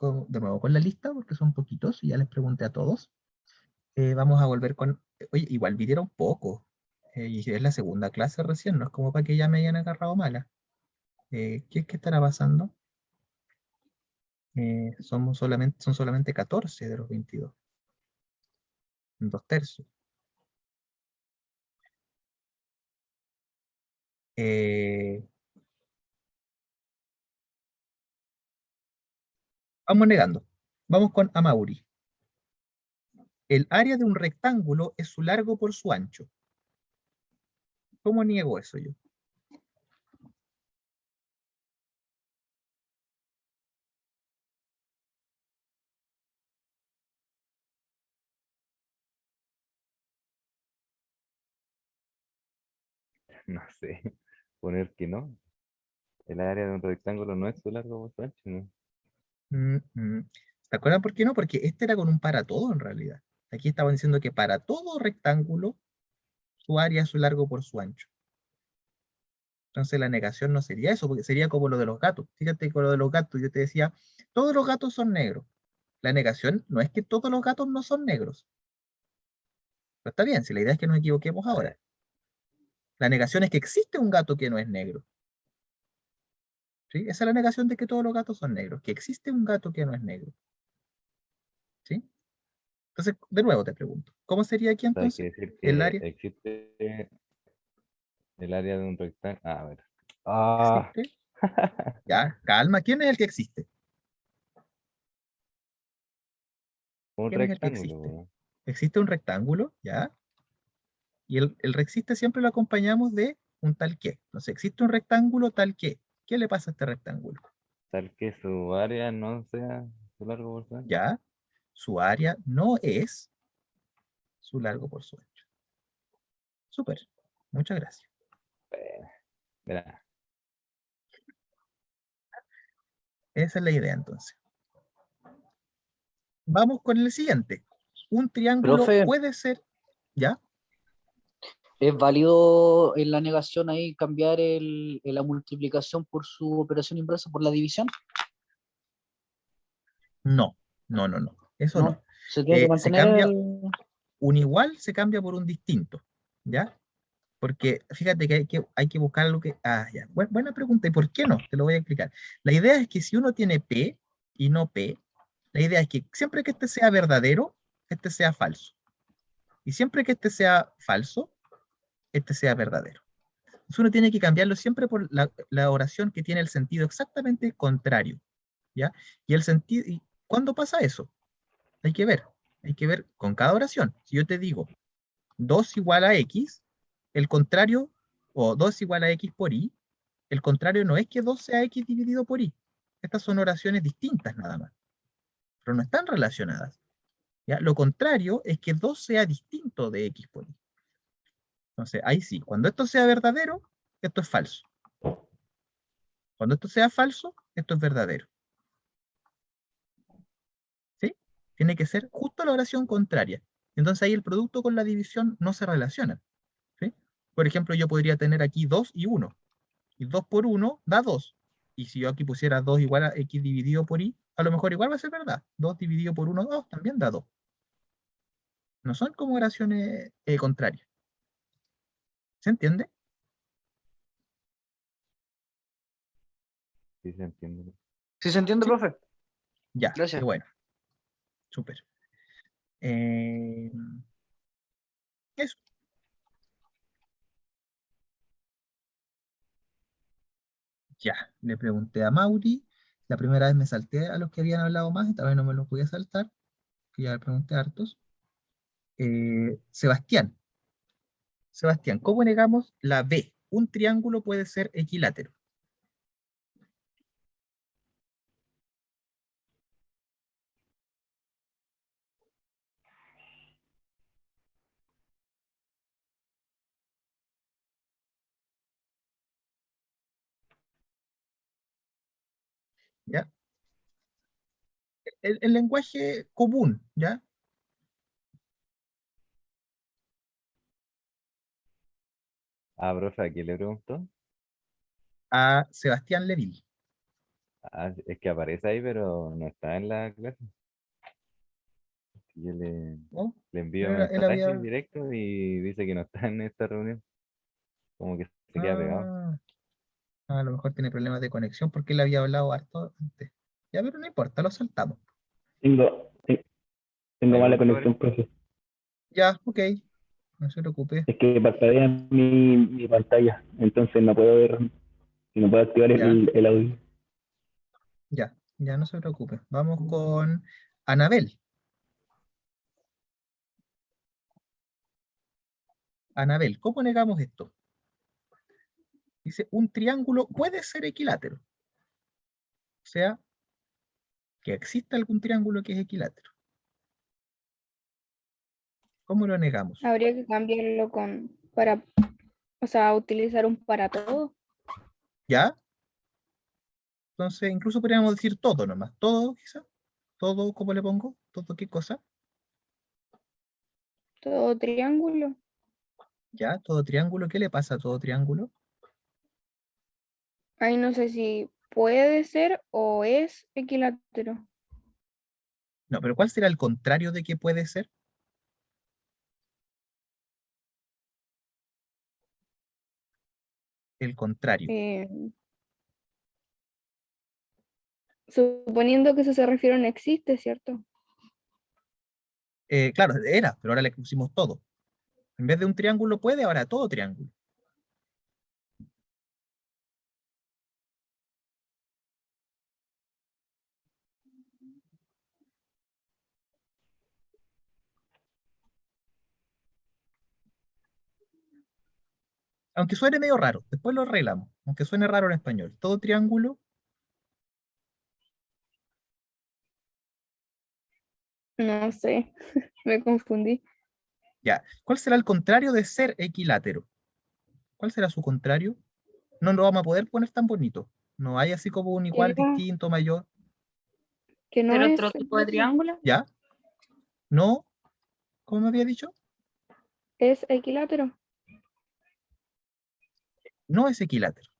de nuevo con la lista, porque son poquitos, y ya les pregunté a todos. Vamos a volver con... Oye, igual vivieron poco. Y es la segunda clase recién, no es como para que ya me hayan agarrado mala. ¿Qué estará pasando? Son solamente 14 de los 22. 2/3. Vamos negando. Vamos con Amaury. El área de un rectángulo es su largo por su ancho. ¿Cómo niego eso yo? No sé. Poner que no. El área de un rectángulo no es su largo por su ancho, ¿no? ¿Se acuerdan por qué no? Porque este era con un para todo en realidad. Aquí estaban diciendo que para todo rectángulo, su área es su largo por su ancho. Entonces la negación no sería eso, porque sería como lo de los gatos. Fíjate con lo de los gatos, yo te decía, todos los gatos son negros. La negación no es que todos los gatos no son negros. Pero está bien, si la idea es que nos equivoquemos ahora. La negación es que existe un gato que no es negro. ¿Sí? Esa es la negación de que todos los gatos son negros, que existe un gato que no es negro. ¿Sí? Entonces, de nuevo te pregunto, ¿cómo sería aquí O sea, hay que entonces decir el que área? existe el área de un rectángulo. Ah, a ver. Ah, ¿Existe? Ya, calma, ¿quién es el que existe? un ¿Quién es el que rectángulo, existe? po. Existe un rectángulo, ¿ya? Y el existe siempre lo acompañamos de un tal que. Entonces, existe un rectángulo tal que. ¿Qué le pasa a este rectángulo? Tal que su área no sea su largo por su ancho. Ya, su área no es su largo por su ancho. Súper, muchas gracias. Mira, Esa es la idea entonces. Vamos con el siguiente. Un triángulo Profe, puede ser, ¿ya? ¿es válido en la negación ahí cambiar la multiplicación por su operación inversa por la división? No, no. Eso no. ¿No? ¿Se tiene que Se mantener cambia, el...? un igual se cambia por un distinto, ¿ya? Porque fíjate que hay que buscar algo que... Ah, ya. Buena pregunta. ¿Y por qué no? Te lo voy a explicar. La idea es que si uno tiene P y no P, la idea es que siempre que este sea verdadero, este sea falso. Y siempre que este sea falso, este sea verdadero. Entonces uno tiene que cambiarlo siempre por la oración que tiene el sentido exactamente contrario, ¿ya? Y el sentido, ¿y cuándo pasa eso? Hay que ver con cada oración. Si yo te digo 2 igual a X, el contrario, o 2 igual a X por Y, el contrario no es que 2 sea X dividido por Y. Estas son oraciones distintas nada más, pero no están relacionadas. ¿Ya? Lo contrario es que 2 sea distinto de X por Y. Entonces, ahí sí, cuando esto sea verdadero, esto es falso. Cuando esto sea falso, esto es verdadero. ¿Sí? Tiene que ser justo la oración contraria. Entonces ahí el producto con la división no se relacionan. ¿Sí? Por ejemplo, yo podría tener aquí 2 y 1. Y 2 por 1 da 2. Y si yo aquí pusiera 2 igual a X dividido por Y, a lo mejor igual va a ser verdad. 2 dividido por 1, 2, también da 2. No son como oraciones contrarias. ¿Se entiende? Sí, se entiende. ¿Sí se entiende, Sí. profe? Ya, Gracias. qué bueno. Súper. Eso. Ya, le pregunté a Mauri. La primera vez me salté a los que habían hablado más, esta vez no me los voy a saltar, que ya le pregunté a hartos. Sebastián. Sebastián, ¿cómo negamos la B? Un triángulo puede ser equilátero. ¿Ya? El lenguaje común, ¿ya? Ah, profe, ¿a quién le preguntó? A Sebastián Leville. Ah, es que aparece ahí, pero no está en la clase. Yo ¿No? le envío Pero él mensaje había... directo y dice que no está en esta reunión. Como que se queda pegado. Ah, a lo mejor tiene problemas de conexión porque él había hablado harto antes. Ya, pero no importa, lo saltamos. No Tengo hay mala mucho conexión, problema. profe. Ya, ok, no se preocupe. Es que parpadea mi pantalla, entonces no puedo ver, no puedo activar Ya, el audio. ya no se preocupe. Vamos con Anabel. Anabel, ¿cómo negamos esto? Dice, un triángulo puede ser equilátero. O sea, que exista algún triángulo que es equilátero. ¿Cómo lo negamos? Habría que cambiarlo o sea, utilizar un para todo. ¿Ya? Entonces, incluso podríamos decir todo nomás. Todo, quizá. Todo, ¿cómo le pongo? ¿Todo qué cosa? Todo triángulo. ¿Ya? Todo triángulo. ¿Qué le pasa a todo triángulo? Ahí no sé si puede ser o es equilátero. No, pero ¿cuál será el contrario de que puede ser? El contrario. Eh, suponiendo que eso se refiere a no existe, ¿cierto? Claro, era, pero ahora le pusimos todo. En vez de un triángulo puede, ahora todo triángulo. Aunque suene medio raro, después lo arreglamos. Aunque suene raro en español. Todo triángulo, No sé, me confundí. ya. ¿Cuál será el contrario de ser equilátero? ¿Cuál será su contrario? No lo vamos a poder poner tan bonito. No hay así como un Que igual, no, distinto, mayor. que no ¿Ser es otro tipo de equilátero. triángulo? ¿Ya? No, ¿cómo me había dicho? Es equilátero. No es equilátero,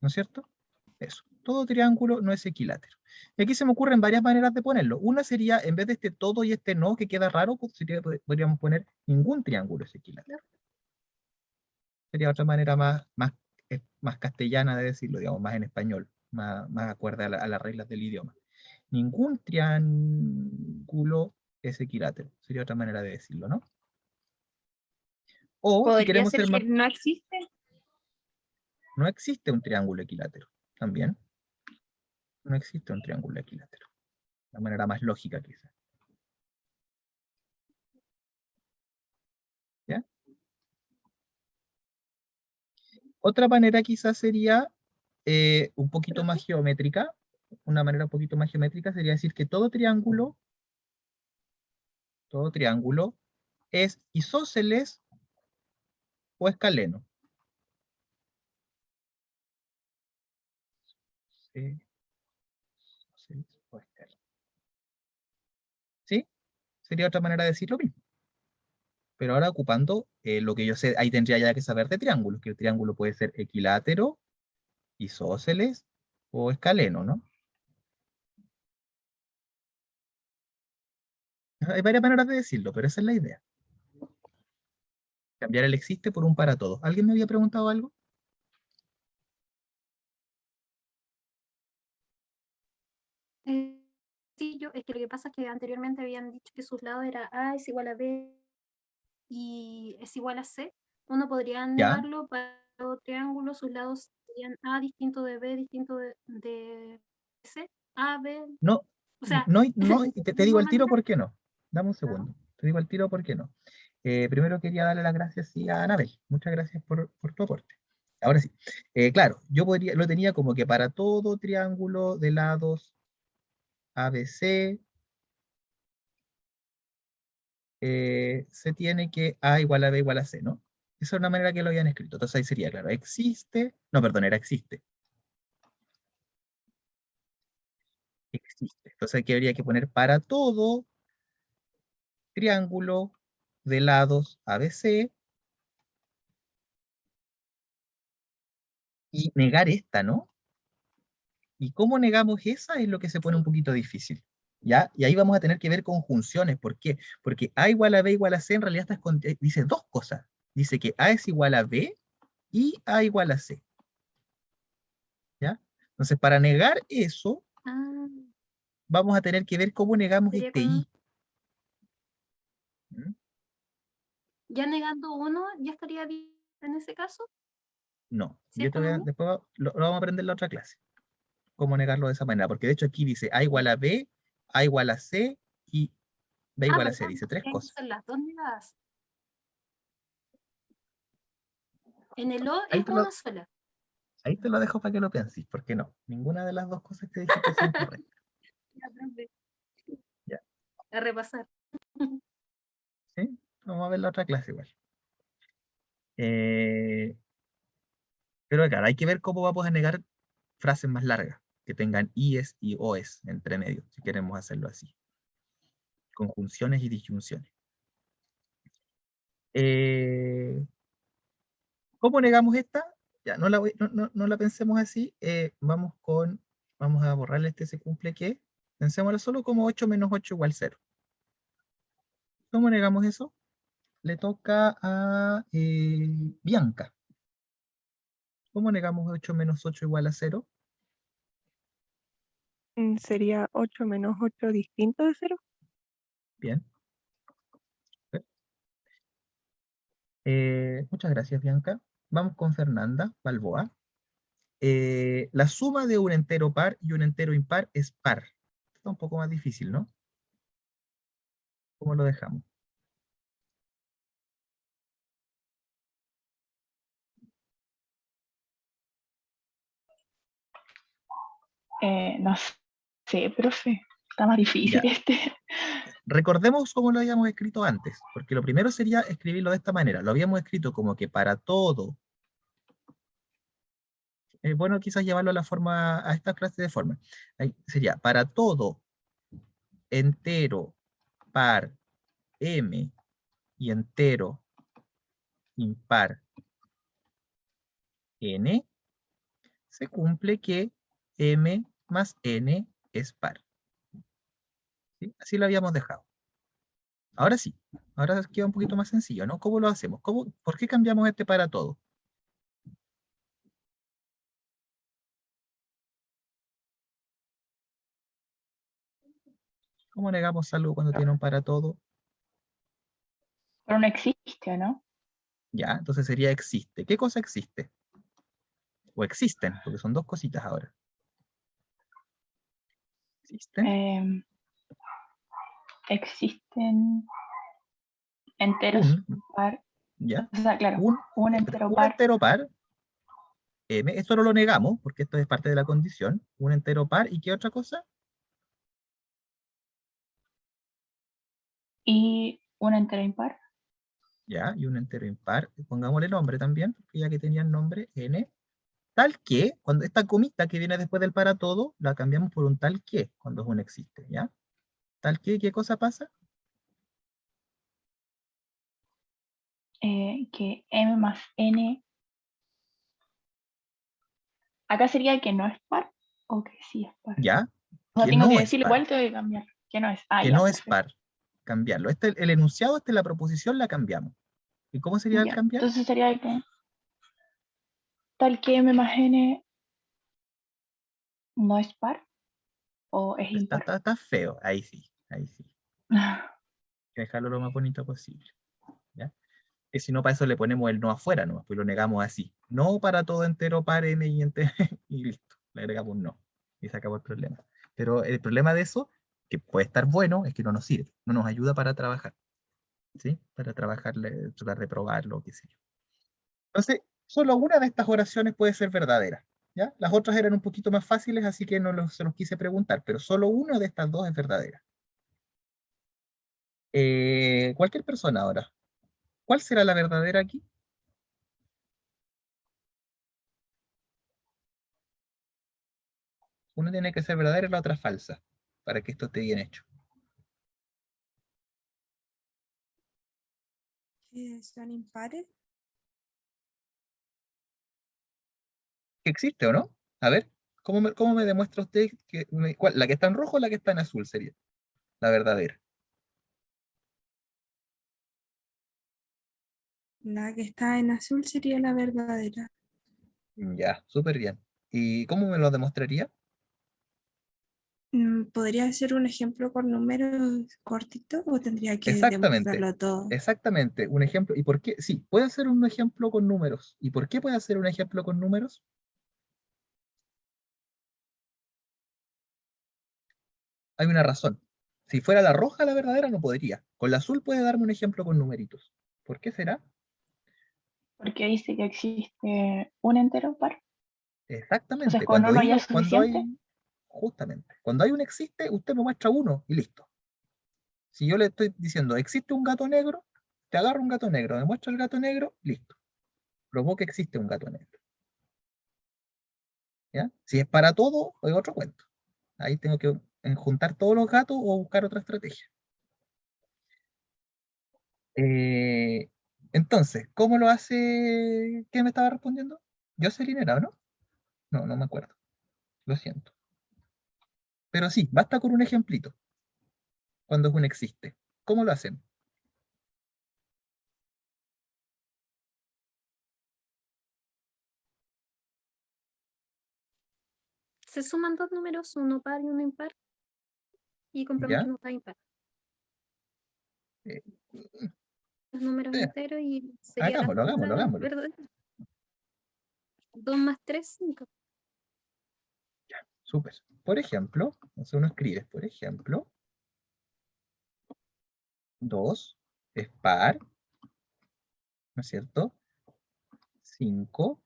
¿no es cierto? Eso. Todo triángulo no es equilátero. Y aquí se me ocurren varias maneras de ponerlo. Una sería, en vez de este todo y este no, que queda raro, pues podríamos poner ningún triángulo es equilátero. Sería otra manera más castellana de decirlo, digamos, más en español, más acorde a las reglas del idioma. Ningún triángulo es equilátero. Sería otra manera de decirlo, ¿no? O si ¿Podría queremos ser ser más... que no existe? no existe un triángulo equilátero. También no existe un triángulo equilátero. De la manera más lógica quizás. ¿Ya? Otra manera quizás sería un poquito más geométrica. Una manera un poquito más geométrica sería decir que todo triángulo es isósceles o escaleno. Isósceles o escaleno. ¿Sí? Sería otra manera de decir lo mismo. Pero ahora ocupando lo que yo sé, ahí tendría ya que saber de triángulos, que el triángulo puede ser equilátero, isósceles o escaleno, ¿no? Hay varias maneras de decirlo, pero esa es la idea. Cambiar el existe por un para todos. ¿Alguien me había preguntado algo? Sí, es que lo que pasa es que anteriormente habían dicho que sus lados era A es igual a B y es igual a C. Uno podría negarlo para todo triángulo, sus lados serían A distinto de B distinto de C, A, B. No, O sea, no, te digo al tiro manera. por qué no. Dame un segundo. Te digo al tiro por qué no. Primero quería darle las gracias sí, a Anabel. Muchas gracias por tu aporte. Ahora sí. Claro, yo lo tenía como que para todo triángulo de lados ABC se tiene que A igual a B igual a C, ¿no? Esa es una manera que lo habían escrito. Entonces ahí sería, claro, existe. No, perdón, era existe. Existe. Entonces aquí habría que poner para todo triángulo de lados ABC y negar esta, ¿no? ¿Y cómo negamos esa? Es lo que se pone un poquito difícil. ¿Ya? Y ahí vamos a tener que ver conjunciones. ¿Por qué? Porque A igual a B igual a C en realidad dice dos cosas. Dice que A es igual a B y A igual a C. ¿Ya? Entonces, para negar eso, vamos a tener que ver cómo negamos Sería este como- I. ¿Mm? Ya negando uno, ¿ya estaría bien en ese caso? No, ¿Sí yo es te voy a, como después lo vamos a aprender en la otra clase. Cómo negarlo de esa manera. Porque de hecho aquí dice A igual a B, A igual a C y B igual a C. perdón, Dice tres tienen que cosas. ser las dos negadas. En el O Ahí es te lo, una sola. Ahí te lo dejo para que lo pienses, porque no, ninguna de las dos cosas que dijiste son correctas. Ya, profe. Ya, A repasar. ¿sí? Vamos a ver la otra clase igual. Eh, pero claro, hay que ver cómo vamos a negar frases más largas, que tengan ies y oes entre medio, si queremos hacerlo así. Conjunciones y disyunciones. ¿Cómo negamos esta? Ya, no la pensemos así. Vamos a borrarle este se cumple que. Pensémoslo solo como 8 menos 8 igual 0. ¿Cómo negamos eso? Le toca a Bianca. ¿Cómo negamos 8 menos 8 igual a 0? Sería 8 menos 8 distinto de 0. Bien. Muchas gracias, Bianca. Vamos con Fernanda Balboa. La suma de un entero par y un entero impar es par. Está un poco más difícil, ¿no? ¿Cómo lo dejamos? No sé, profe. Está más difícil Ya. este. Recordemos cómo lo habíamos escrito antes, porque lo primero sería escribirlo de esta manera. Lo habíamos escrito como que para todo. Bueno, quizás llevarlo a la forma, a esta clase de forma. Ahí sería para todo entero par m y entero impar n, se cumple que m más n es par. ¿Sí? Así lo habíamos dejado. Ahora sí, ahora queda un poquito más sencillo, ¿no? ¿Cómo lo hacemos? ¿Por qué cambiamos este para todo? ¿Cómo negamos algo cuando tiene un para todo? Pero no existe, ¿no? Ya, entonces sería existe. ¿Qué cosa existe? O existen, porque son dos cositas ahora. ¿Existen? Existen enteros par. ¿Ya? O sea, claro, un entero Un par. entero par, M, esto no lo negamos, porque esto es parte de la condición. Un entero par, ¿y qué otra cosa? Y un entero impar. Ya, y un entero impar. Pongámosle nombre también, porque ya que tenían nombre, N. Tal que, cuando esta comita que viene después del para todo, la cambiamos por un tal que, cuando es un existe, ¿ya? Tal que, ¿qué cosa pasa? Que M más N. Acá sería que no es par o que sí es par. Ya, O sea, que tengo no que es decirlo par, igual, tengo que cambiar. Que no es. Ah, que ya, no es perfecto. par. Cambiarlo. El enunciado, la proposición la cambiamos. ¿Y cómo sería el Ya, cambiar? entonces sería que tal que M más N no es par o es impar. Está feo, ahí sí, ahí sí. Hay que dejarlo lo más bonito posible. ¿Ya? Que si no, para eso le ponemos el no afuera, ¿no? Pues lo negamos así. No para todo entero, par, n y entero, y listo. Le agregamos un no. Y se acabó el problema. Pero el problema de eso, que puede estar bueno, es que no nos sirve. No nos ayuda para trabajar. ¿Sí? Para trabajar, tratar de probarlo, qué sé yo. Entonces, solo una de estas oraciones puede ser verdadera. ¿Ya? Las otras eran un poquito más fáciles, así que no se los quise preguntar, pero solo una de estas dos es verdadera. Cualquier persona ahora. ¿Cuál será la verdadera aquí? Una tiene que ser verdadera y la otra falsa, para que esto esté bien hecho. ¿Son impares? ¿Existe o no? A ver, cómo me demuestra usted que la que está en rojo o la que está en azul sería la verdadera? La que está en azul sería la verdadera. Ya, súper bien. ¿Y cómo me lo demostraría? ¿Podría ser un ejemplo con números cortitos o tendría que Exactamente, demostrarlo todo? exactamente. Un ejemplo. ¿Y por qué? Sí, puede hacer un ejemplo con números. ¿Y por qué puede hacer un ejemplo con números? Hay una razón. Si fuera la roja la verdadera, no podría. Con la azul puede darme un ejemplo con numeritos. ¿Por qué será? Porque dice que existe un entero par. Entonces Exactamente. con uno ya es Cuando suficiente. hay, justamente, cuando hay un existe, usted me muestra uno y listo. Si yo le estoy diciendo, existe un gato negro, te agarro un gato negro, me muestra el gato negro, listo. Probó que existe un gato negro. ¿Ya? Si es para todo, es otro cuento. Ahí tengo que juntar todos los gatos o buscar otra estrategia. Entonces, ¿cómo lo hace? ¿Qué me estaba respondiendo? Jocelyn era, ¿o no? No, no me acuerdo. Lo siento. Pero sí, basta con un ejemplito. Cuando es un existe. ¿Cómo lo hacen? Se suman dos números, uno par y uno impar, y comprobamos ¿Ya? que no está impar. Eh, Los números eh, enteros y sería la hagámoslo, hagámoslo, segunda hagámoslo. verdadera. 2 más 3, 5. Súper. Por ejemplo, entonces uno escribe, por ejemplo, 2 es par, ¿no es cierto? 5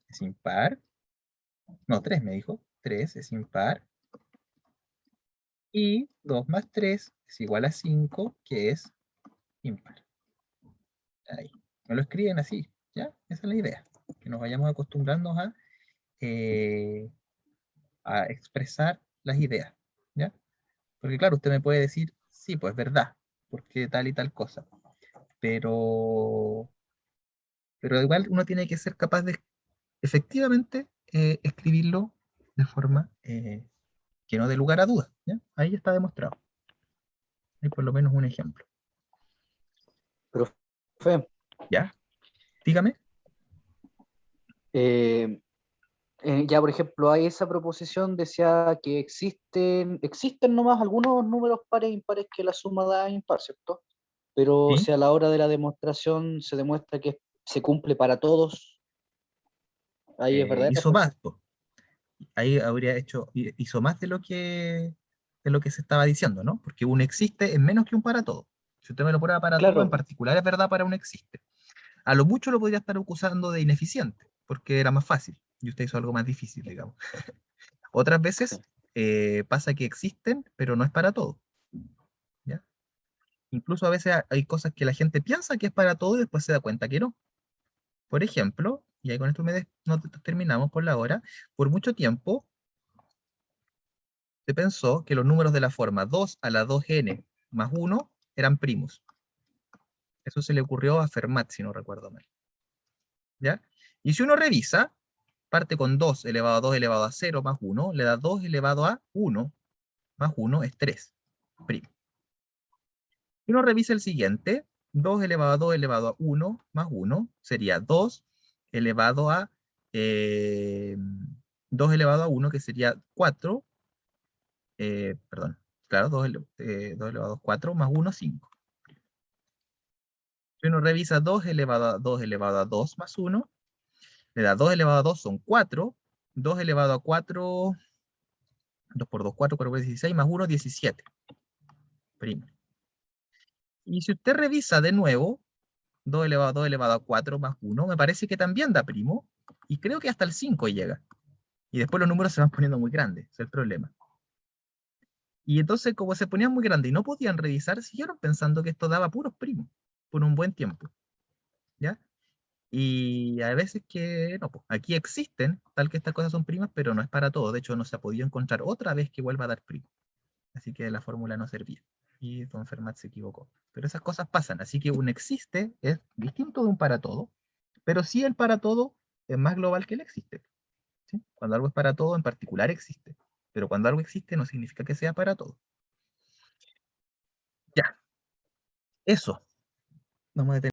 es impar. No, 3 me dijo. 3 es impar. Y 2 más 3 es igual a 5, que es impar. Ahí. Me lo escriben así, ¿ya? Esa es la idea. Que nos vayamos acostumbrando a expresar las ideas, ¿ya? Porque claro, usted me puede decir, sí, pues es verdad, porque tal y tal cosa. Pero, pero igual uno tiene que ser capaz de efectivamente escribirlo de forma que no dé lugar a dudas, ¿ya? Ahí está demostrado. Hay por lo menos un ejemplo. Profe, ¿Ya? Dígame. ya por ejemplo, hay esa proposición, decía que existen nomás algunos números pares e impares que la suma da impar, ¿cierto? Pero ¿Sí? si a la hora de la demostración se demuestra que se cumple para todos, Ahí es verdad. hizo más, po. Ahí habría hizo más de lo que se estaba diciendo, ¿no? Porque un existe es menos que un para todo. Si usted me lo prueba para todo, en Claro. particular es verdad para un existe. A lo mucho lo podría estar acusando de ineficiente, porque era más fácil, y usted hizo algo más difícil, digamos. Otras veces pasa que existen, pero no es para todo. ¿Ya? Incluso a veces hay cosas que la gente piensa que es para todo y después se da cuenta que no. Por ejemplo, y ahí con esto terminamos por la hora, por mucho tiempo se pensó que los números de la forma 2 a la 2n más 1 eran primos. Eso se le ocurrió a Fermat, si no recuerdo mal. ¿Ya? Y si uno revisa, parte con 2 elevado a 2 elevado a 0 más 1, le da 2 elevado a 1 más 1 es 3, primo. Si uno revisa el siguiente, 2 elevado a 2 elevado a 1 más 1 sería 2 elevado a 2 elevado a 1, que sería 4, perdón, claro, 2 elevado a 4 más 1, 5. Si uno revisa 2 elevado a 2 elevado a 2 más 1, le da 2 elevado a 2 son 4, 2 elevado a 4, 2 por 2, 4, 4 por 16, más 1, 17. Primo. Y si usted revisa de nuevo, 2 elevado a 2 elevado a 4 más 1, me parece que también da primo, y creo que hasta el 5 llega. Y después los números se van poniendo muy grandes, ese es el problema. Y entonces, como se ponían muy grandes y no podían revisar, siguieron pensando que esto daba puros primos, por un buen tiempo. ¿Ya? Y hay veces que no, pues, aquí existen, tal que estas cosas son primas, pero no es para todo. De hecho, no se ha podido encontrar otra vez que vuelva a dar primo. Así que la fórmula no servía. Y don Fermat se equivocó. Pero esas cosas pasan. Así que un existe es distinto de un para todo, pero sí el para todo es más global que el existe. ¿Sí? Cuando algo es para todo, en particular existe. Pero cuando algo existe no significa que sea para todo. Ya. Eso. Vamos a detener.